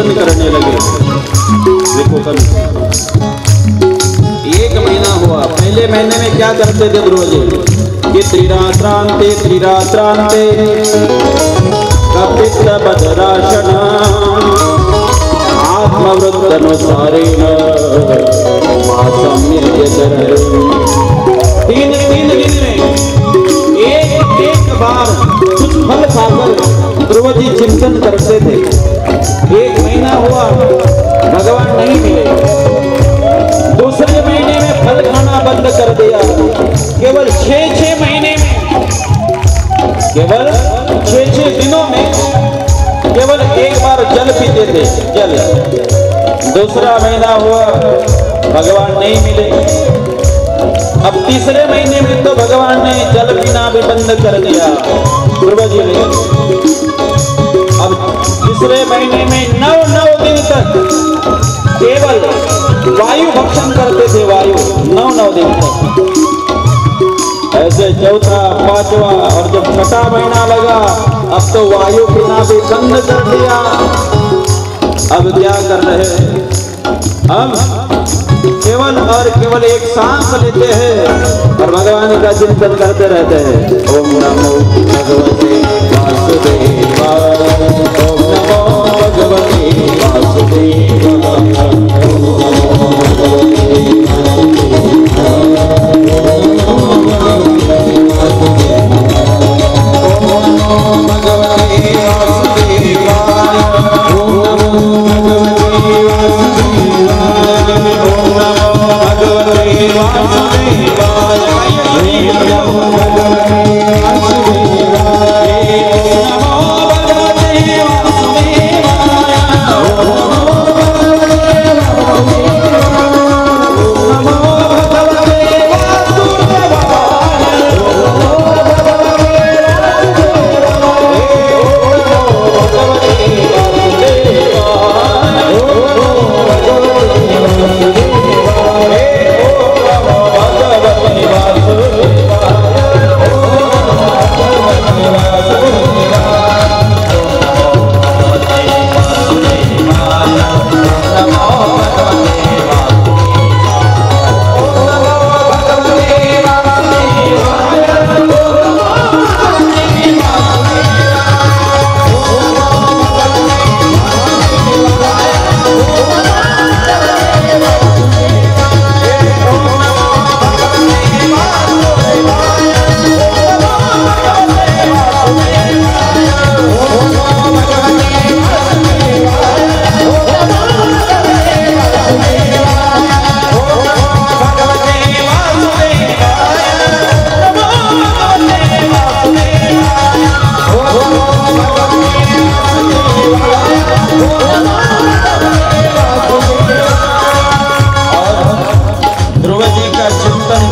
चिंतन करने लगे। देखो कल 1 महीना हुआ। पहले महीने में क्या करते थे ध्रुव जी कि त्रिरात्रांते कपित्त बदराशन आत्मवृत्तनुसारेण मासं निर्जर। 3 दिन में एक बार कुछ फल खाकर ध्रुव जी चिंतन करते थे। 1 महीना हुआ, भगवान नहीं मिले। दूसरे महीने में फल खाना बंद कर दिया। केवल 6 महीने में, केवल 6 दिनों में केवल एक बार जल पीते थे, जल। दूसरा महीना हुआ, भगवान नहीं मिले। अब तीसरे महीने में तो भगवान ने जल पीना भी बंद कर दिया ध्रुव जी ने। अब तीसरे महीने में 9 दिन तक केवल वायु भक्षण करते थे, वायु 9 दिन तक। ऐसे चौथा, 5वां और जब 6वां महीना लगा, अब तो वायु पीना भी बंद कर दिया। अब क्या कर रहे हैं? हम केवल और केवल एक सांस लेते हैं और भगवान का चिंतन करते रहते हैं। ओम नमो भगवते वासुदेवाय, ओम नमो भगवते वासुदेवाय, ओम नमो भगवते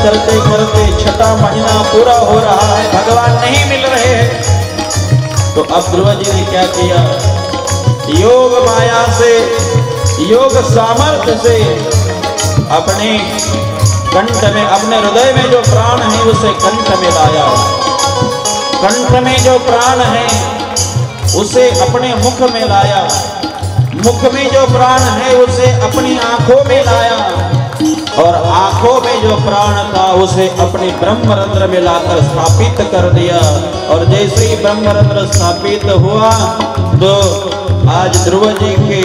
करते करते 6वां महीना पूरा हो रहा है, भगवान नहीं मिल रहे हैं। तो अब ध्रुव जी ने क्या किया? योग माया से, योग सामर्थ्य से अपने कंठ में, अपने हृदय में जो प्राण है उसे कंठ में लाया। कंठ में जो प्राण है उसे अपने मुख में लाया। मुख में जो प्राण है उसे अपनी आंखों में लाया और आंखों में जो प्राण था उसे अपने ब्रह्मरंध्र में लाकर स्थापित कर दिया। और जैसे ही ब्रह्मरंध्र स्थापित हुआ तो आज ध्रुव जी के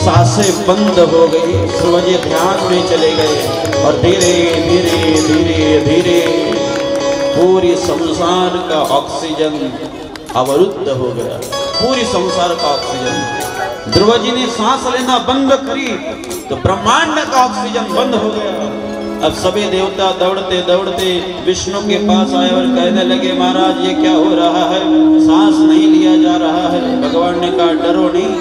सांसें बंद हो गई। ध्रुव जी ध्यान में चले गए और धीरे धीरे धीरे धीरे पूरी संसार का ऑक्सीजन अवरुद्ध हो गया। पूरी संसार का ऑक्सीजन, ध्रुव जी ने सांस लेना बंद करी तो ब्रह्मांड का ऑक्सीजन बंद हो गया। अब सभी देवता दौड़ते दौड़ते विष्णु के पास आए और कहने लगे, महाराज ये क्या हो रहा है, सांस नहीं लिया जा रहा है। भगवान ने कहा, डरो नहीं,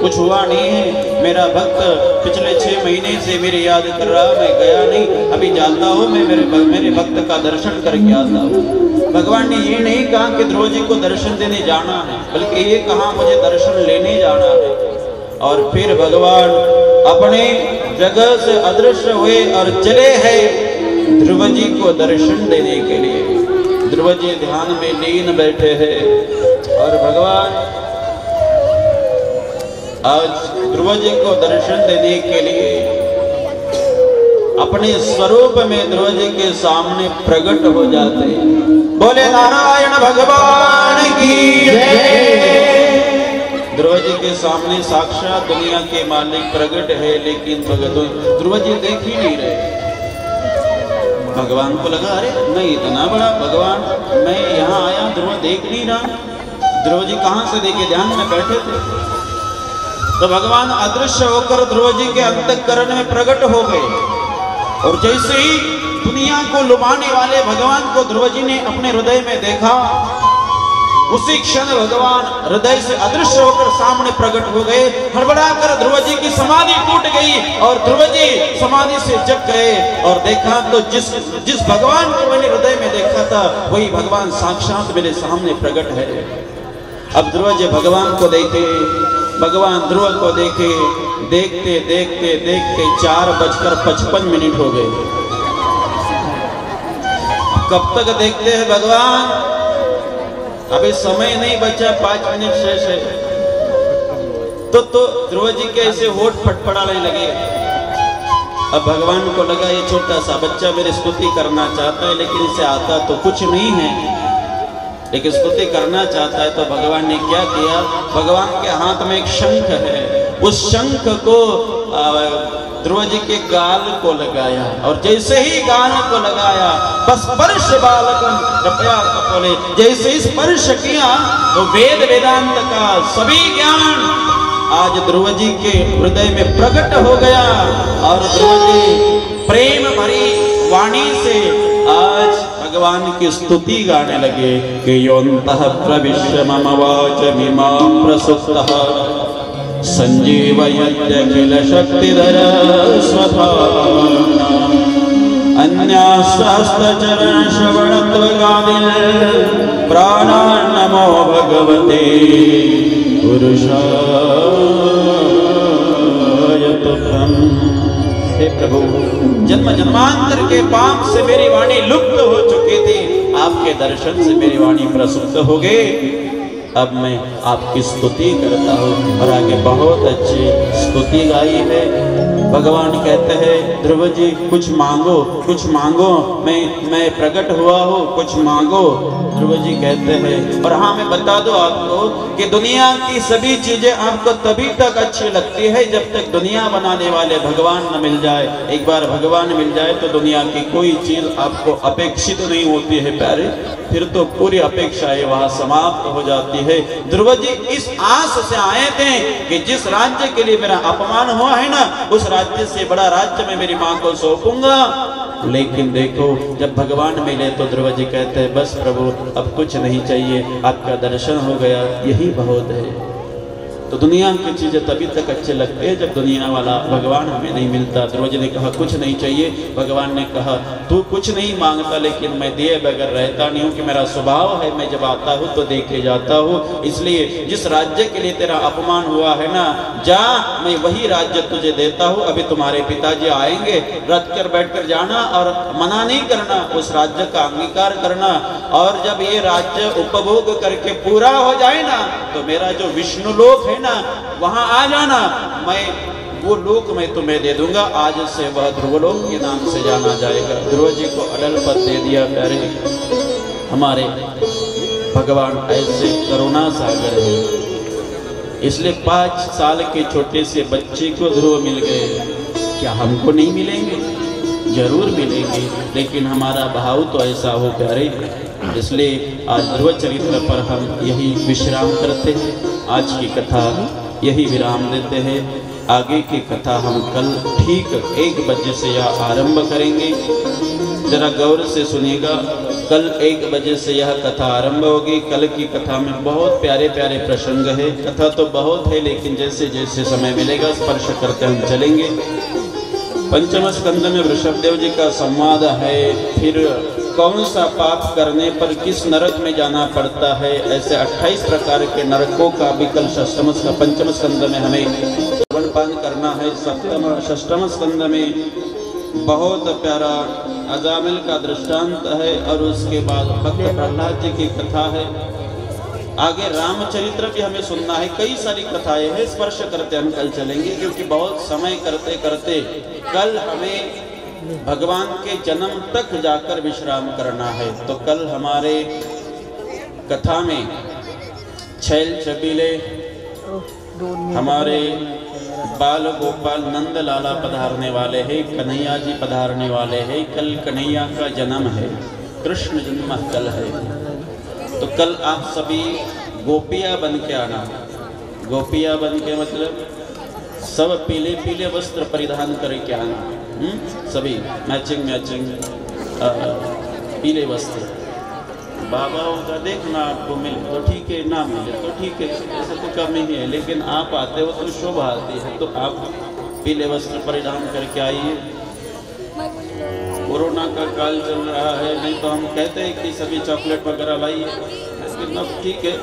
कुछ हुआ नहीं है। मेरा भक्त पिछले 6 महीने से मेरी याद कर रहा, मैं गया नहीं, अभी जाता हूँ, मैं मेरे भक्त का दर्शन करके आता हूँ। भगवान ने ये नहीं कहा कि ध्रुव जी को दर्शन देने जाना है, बल्कि ये कहा मुझे दर्शन लेने जाना है। और फिर भगवान अपने जगह से अदृश्य हुए और चले हैं ध्रुव जी को दर्शन देने के लिए। ध्रुव जी ध्यान में लीन बैठे हैं और भगवान आज ध्रुव जी को दर्शन देने के लिए अपने स्वरूप में ध्रुव जी के सामने प्रकट हो जाते। बोले नारायण भगवान की जय। ध्रुव जी के सामने साक्षात दुनिया के मालिक प्रकट है, लेकिन ध्रुव जी देख ही नहीं रहे। भगवान को लगा अरे मैं इतना बड़ा भगवान, मैं यहाँ आया, ध्रुव देख नहीं रहा। ध्रुव जी कहाँ से देखे, ध्यान में बैठे थे। तो भगवान अदृश्य होकर ध्रुव जी के अंतःकरण में प्रकट हो गए, और जैसे ही दुनिया को लुभाने वाले भगवान को ध्रुव जी ने अपने हृदय में देखा, उसी क्षण भगवान हृदय से अदृश्य होकर सामने प्रकट हो गए। हड़बड़ाकर ध्रुव जी की समाधि टूट गई और ध्रुव जी समाधि से जग गए, और देखा तो जिस भगवान को मैंने हृदय में देखा था वही भगवान साक्षात मेरे सामने प्रकट है। अब ध्रुव जी भगवान को देखे, भगवान ध्रुव को देखे, देखते देखते देखते 4:55 हो गए। कब तक देखते हैं भगवान, अभी समय नहीं बचा, 5 मिनट शेष है। तो ध्रुव जी के ऐसे होठ फटफड़ाने लगे। अब भगवान को लगा ये छोटा सा बच्चा मेरी स्तुति करना चाहता है, लेकिन इसे आता तो कुछ नहीं है, लेकिन स्तुति करना चाहता है। तो भगवान ने क्या किया, भगवान के हाथ में एक शंख है, उस शंख को ध्रुव जी के गाल को लगाया, और जैसे ही गाल को लगाया बस स्पर्श बालकम कृपया बोले, जैसे स्पर्श किया तो वेद वेदांत का सभी ज्ञान आज ध्रुव जी के हृदय में प्रकट हो गया। और ध्रुव जी प्रेम भरी वाणी से आज भगवान की स्तुति गाने लगे कि योऽन्तः प्रविश्य मम वाचमिमां प्रसुप्तः संजीवयत्यखिल शक्तिधर स्वभावना अन्यास्तास्तचरण श्रवणत्वगादिन् प्राणान् नमो भगवते पुरुषाय तुभ्यम्। हे प्रभु, जन्म जन्मांतर के पाप से मेरी वाणी लुप्त हो चुकी थी, आपके दर्शन से मेरी वाणी प्रसुप्त हो गई। अब मैं आपकी स्तुति करता हूँ। और आगे बहुत अच्छी स्तुति गाई है। भगवान कहते हैं ध्रुव जी कुछ मांगो, कुछ मांगो, मैं प्रकट हुआ हूँ, कुछ मांगो। ध्रुव जी कहते हैं, और हाँ मैं बता दूं आपको कि दुनिया की सभी चीजें आपको तभी तक अच्छी लगती है जब तक दुनिया बनाने वाले भगवान न मिल जाए। एक बार भगवान मिल जाए तो दुनिया की कोई चीज आपको अपेक्षित नहीं होती है प्यारे, फिर तो पूरी अपेक्षाएं वहां समाप्त हो जाती है। ध्रुव जी इस आस से आए थे कि जिस राज्य के लिए मेरा अपमान हुआ है ना, उस राज्य से बड़ा राज्य मैं मेरी माँ को सौंपूंगा। लेकिन देखो जब भगवान मिले तो ध्रुव जी कहते हैं बस प्रभु अब कुछ नहीं चाहिए, आपका दर्शन हो गया, यही बहुत है। तो दुनिया की चीजें तभी तक अच्छे लगते हैं जब दुनिया वाला भगवान हमें नहीं मिलता। ध्रुव जी ने कहा कुछ नहीं चाहिए। भगवान ने कहा तू कुछ नहीं मांगता, लेकिन मैं दिए बगैर रहता नहीं हूँ, कि मेरा स्वभाव है मैं जब आता हूँ तो देखे जाता हूँ। इसलिए जिस राज्य के लिए तेरा अपमान हुआ है ना, जा मैं वही राज्य तुझे देता हूँ। अभी तुम्हारे पिताजी आएंगे, रथ कर बैठ कर जाना और मना नहीं करना, उस राज्य का अंगीकार करना। और जब ये राज्य उपभोग करके पूरा हो जाए ना, तो मेरा जो विष्णु लोक है ना, वहां आ जाना, मैं वो लोक मैं तुम्हें दे दूंगा। आज से वह ध्रुवलोक के नाम से जाना जाएगा। ध्रुव जी को अडल पद दे दिया। प्यारे हमारे भगवान ऐसे करुणा सागर है, इसलिए 5 साल के छोटे से बच्चे को ध्रुव मिल गए। क्या हमको नहीं मिलेंगे? जरूर मिलेंगे, लेकिन हमारा भाव तो ऐसा हो प्यारे। इसलिए आज ध्रुव चरित्र पर हम यही विश्राम करते हैं। आज की कथा यही विराम देते हैं। आगे की कथा हम कल ठीक 1 बजे से यह आरंभ करेंगे। जरा गौर से सुनिएगा, कल 1 बजे से यह कथा आरंभ होगी। कल की कथा में बहुत प्यारे प्यारे प्रसंग है। कथा तो बहुत है, लेकिन जैसे जैसे समय मिलेगा स्पर्श करते हम चलेंगे। पंचम स्कंद में वृषभदेव जी का संवाद है। फिर कौन सा पाप करने पर किस नरक में जाना पड़ता है, ऐसे 28 प्रकार के नरकों का भी कल पंचम स्कंद में हमें श्रवणपान करना है। षष्ठम स्कंद में बहुत प्यारा अजामिल का दृष्टांत है, और उसके बाद भक्त प्रहलाद जी की कथा है। आगे रामचरित्र भी हमें सुनना है, कई सारी कथाएं हैं, स्पर्श करते हम कल चलेंगे क्योंकि बहुत समय करते करते कल हमें भगवान के जन्म तक जाकर विश्राम करना है। तो कल हमारे कथा में छैल छबीले हमारे बाल गोपाल नंद लाला पधारने वाले हैं, कन्हैया जी पधारने वाले हैं। कल कन्हैया का जन्म है, कृष्ण जन्म कल है। तो कल आप सभी गोपिया बन के आना। गोपिया बन के मतलब सब पीले पीले वस्त्र परिधान करके आना। सभी मैचिंग मैचिंग पीले वस्त्र। बाबा का देखना आपको मिले तो ठीक है, ना मिले तो ठीक है, ऐसा तो कम ही है, लेकिन आप आते हो तो शोभा आती है। तो आप पीले वस्त्र परिधान करके आइए। कोरोना का काल चल रहा है, नहीं तो हम कहते हैं कि सभी चॉकलेट वगैरह लाइए, लेकिन अब ठीक है,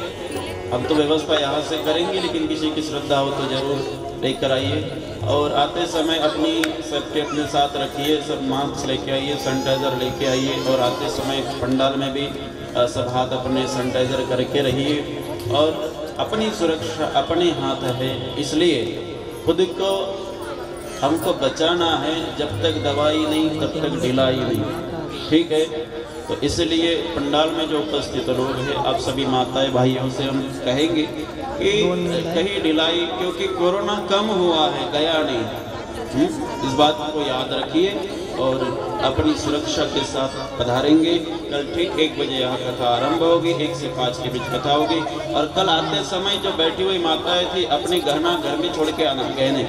अब तो व्यवस्था यहाँ से करेंगे, लेकिन किसी की श्रद्धा हो तो जरूर लेकर आइए। और आते समय अपनी सबके अपने साथ रखिए, सब मास्क लेके आइए, सैनिटाइज़र लेके आइए। और आते समय पंडाल में भी सब हाथ अपने सैनिटाइज़र करके रहिए। और अपनी सुरक्षा अपने हाथ है, इसलिए खुद को हमको बचाना है। जब तक दवाई नहीं तब तक ढिलाई नहीं, ठीक है। तो इसलिए पंडाल में जो उपस्थित लोग हैं, आप सभी माताएं भाइयों से हम कहेंगे कि कहीं ढिलाई, क्योंकि कोरोना कम हुआ है, गया नहीं। इस बात को याद रखिए और अपनी सुरक्षा के साथ पधारेंगे। कल ठीक 1 बजे यहाँ कथा आरंभ होगी, 1 से 5 के बीच कथा होगी। और कल आते समय जो बैठी हुई माताएं थी, अपने गहना घर में छोड़ के आना। गहने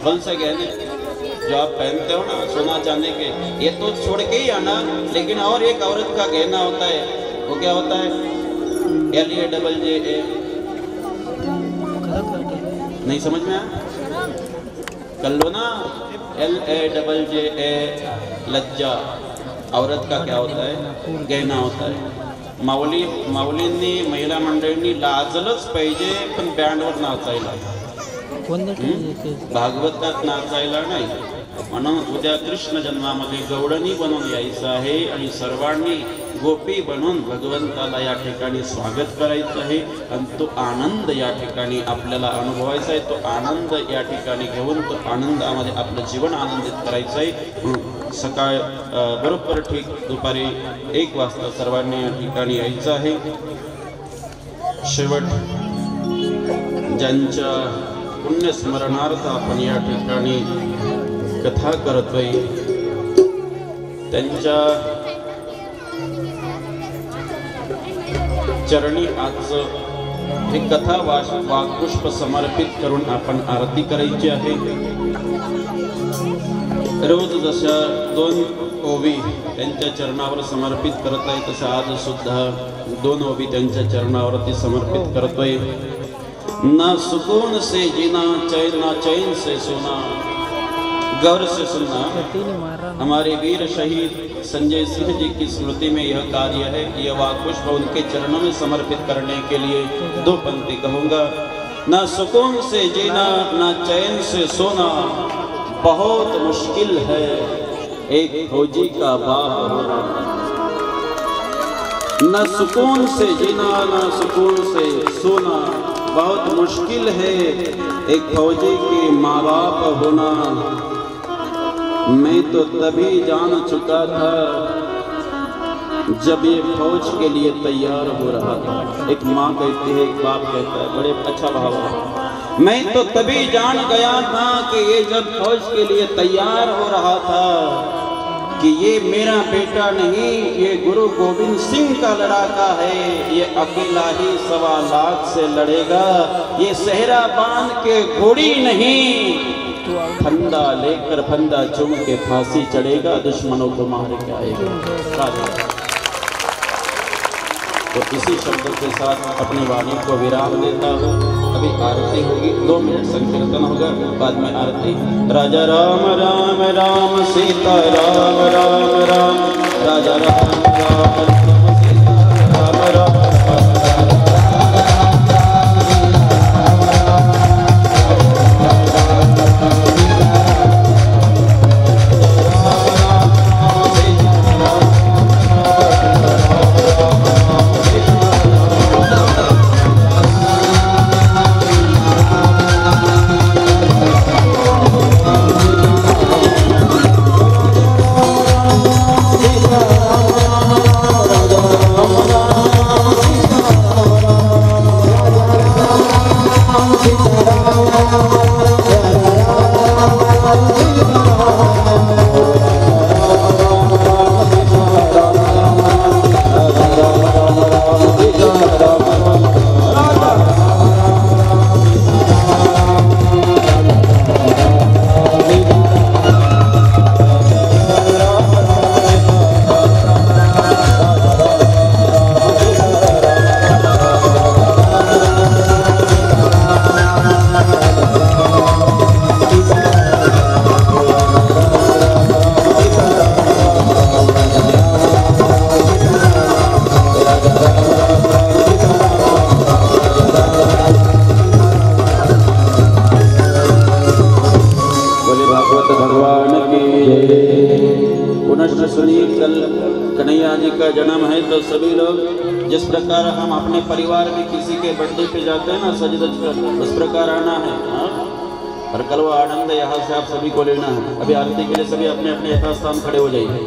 कौन से गहने जो आप पहनते हो ना, सोना चांदी के, ये तो छोड़ के ही आना। लेकिन और एक औरत का गहना होता है, वो क्या होता है? LAJJA। नहीं समझ में आया? कर लो ना, LAJJA, लज्जा। औरत का क्या होता है? गहना होता है। माऊलींनी महिला मंडळींनी लाजलंच पाहिजे, पण बँडवर नाचायला, भागवतात नाचायला नाही। म्हणून उद्या कृष्ण जन्मामध्ये गवळणी बनून यायचं आहे आणि सर्वांनी गोपी बनून भगवंताला या ठिकाणी स्वागत करायचं आहे। आणि तो आनंद या ठिकाणी आपल्याला अनुभवायचा आहे। तो आनंद या ठिकाणी घेऊन तो आनंदामध्ये आपलं जीवन आनंदित करायचं आहे। सकाळ बरोबर ठीक दुपारी 1 वाजता सर्वांनी या ठिकाणी यायचं आहे। शेवट ज्यांच्या पुण्यस्मरणार्थ आपण या ठिकाणी कथा करतोय, त्यांच्या चरणी आज हे कथा वाक्पुष्प समर्पित करून आपण आरती करायची आहे। रोज जशा 2 ओवी त्यांच्या चरणावर समर्पित करत आहे, तसं आज सुद्धा 2 ओवी त्यांच्या चरणावरती समर्पित करतोय। ना सुकून से जीना, ना चैन से सोना, गौर से सुनना। हमारे वीर शहीद संजय सिंह जी की स्मृति में यह कार्य है। यह वाक्पुष्प उनके चरणों में समर्पित करने के लिए 2 पंक्ति कहूँगा। ना सुकून से जीना, ना चैन से सोना, बहुत मुश्किल है एक फौजी का बाप होना। न सुकून से जीना, न सुकून से सोना, बहुत मुश्किल है एक फौजी के माँ बाप होना। मैं तो तभी जान चुका था जब ये फौज के लिए तैयार हो रहा था। एक माँ कहती है, एक बाप कहता है, बड़े अच्छा भाव है। मैं तो तभी जान गया था कि ये जब फौज के लिए तैयार हो रहा था कि ये मेरा बेटा नहीं, ये गुरु गोविंद सिंह का लड़ाका है। ये अकेला ही 1.25 लाख से लड़ेगा। ये सेहरा बांध के घोड़ी नहीं, फंदा लेकर फंदा चुम के फांसी चढ़ेगा, दुश्मनों को मार के आएगा। तो इसी शब्दों के साथ अपनी वाणी को विराम देता हूँ। अभी आरती होगी, 2 मिनट संकीर्तन होगा, बाद में आरती। राजा राम राम राम सीता राम राम राम, राजा राम राम राम सीता राम राम। कन्हैया जी का जन्म है तो सभी लोग जिस प्रकार हम अपने परिवार में किसी के बर्थडे पे जाते हैं ना सज धज कर, उस प्रकार आना है। और कल वो आनंद यहाँ से आप सभी को लेना है। अभी आरती के लिए सभी अपने अपने यथास्थान खड़े हो जाइए।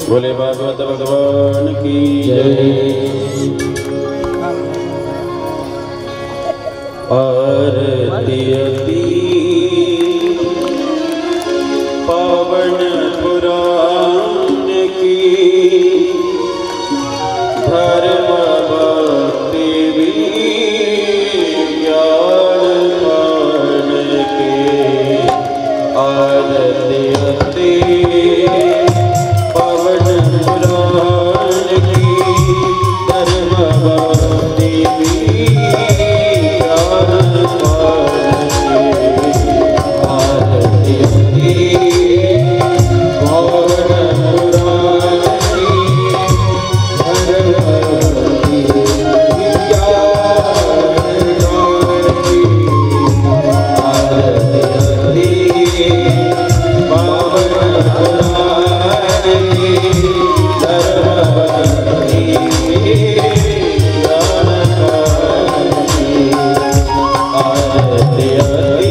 बोले भागवत भगवान की जय। आरती अति पावन पुराण की, धर्म भक्ति विज्ञान पान के। आरती अति पावन पुराण की, धर्म भक्ति विज्ञान पान के। आरती अति पावन पुराण की, धर्म भक्ति विज्ञान पान की। आरती अति पावन पुराण की, धर्म भक्ति विज्ञान पान की। आरती अति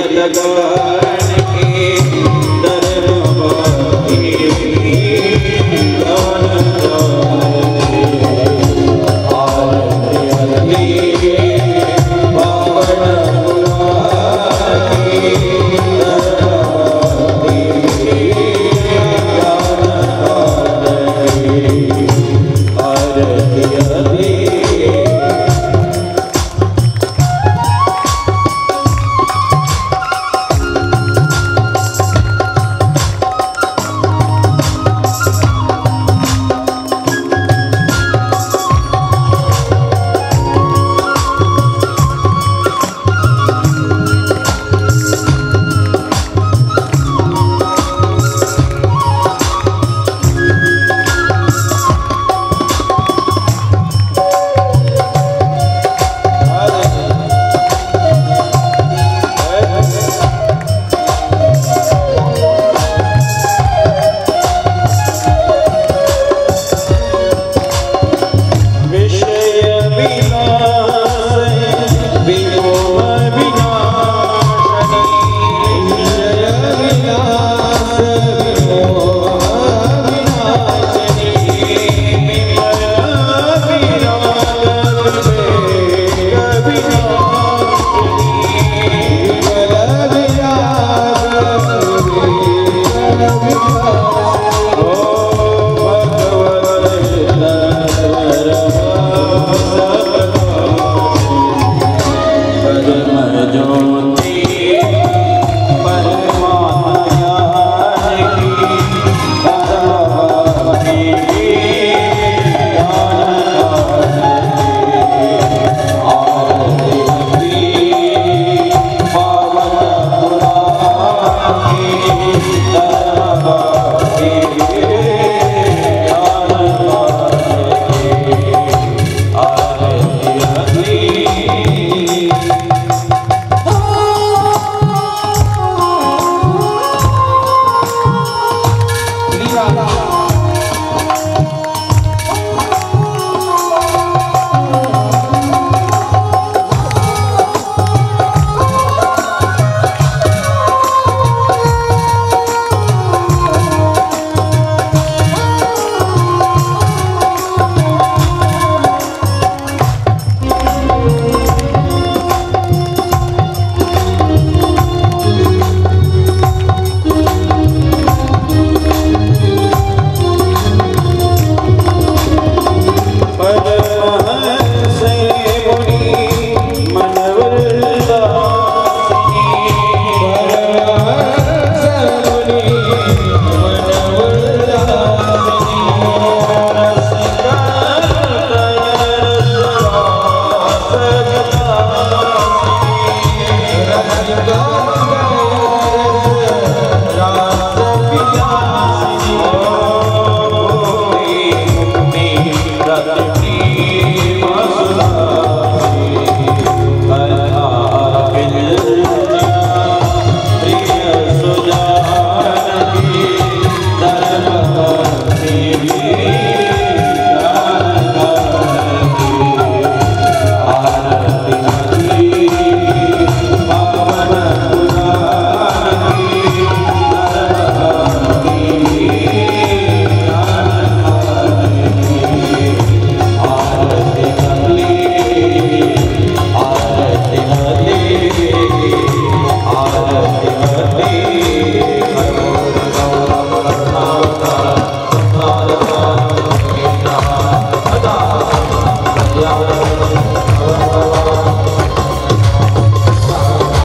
हरित गान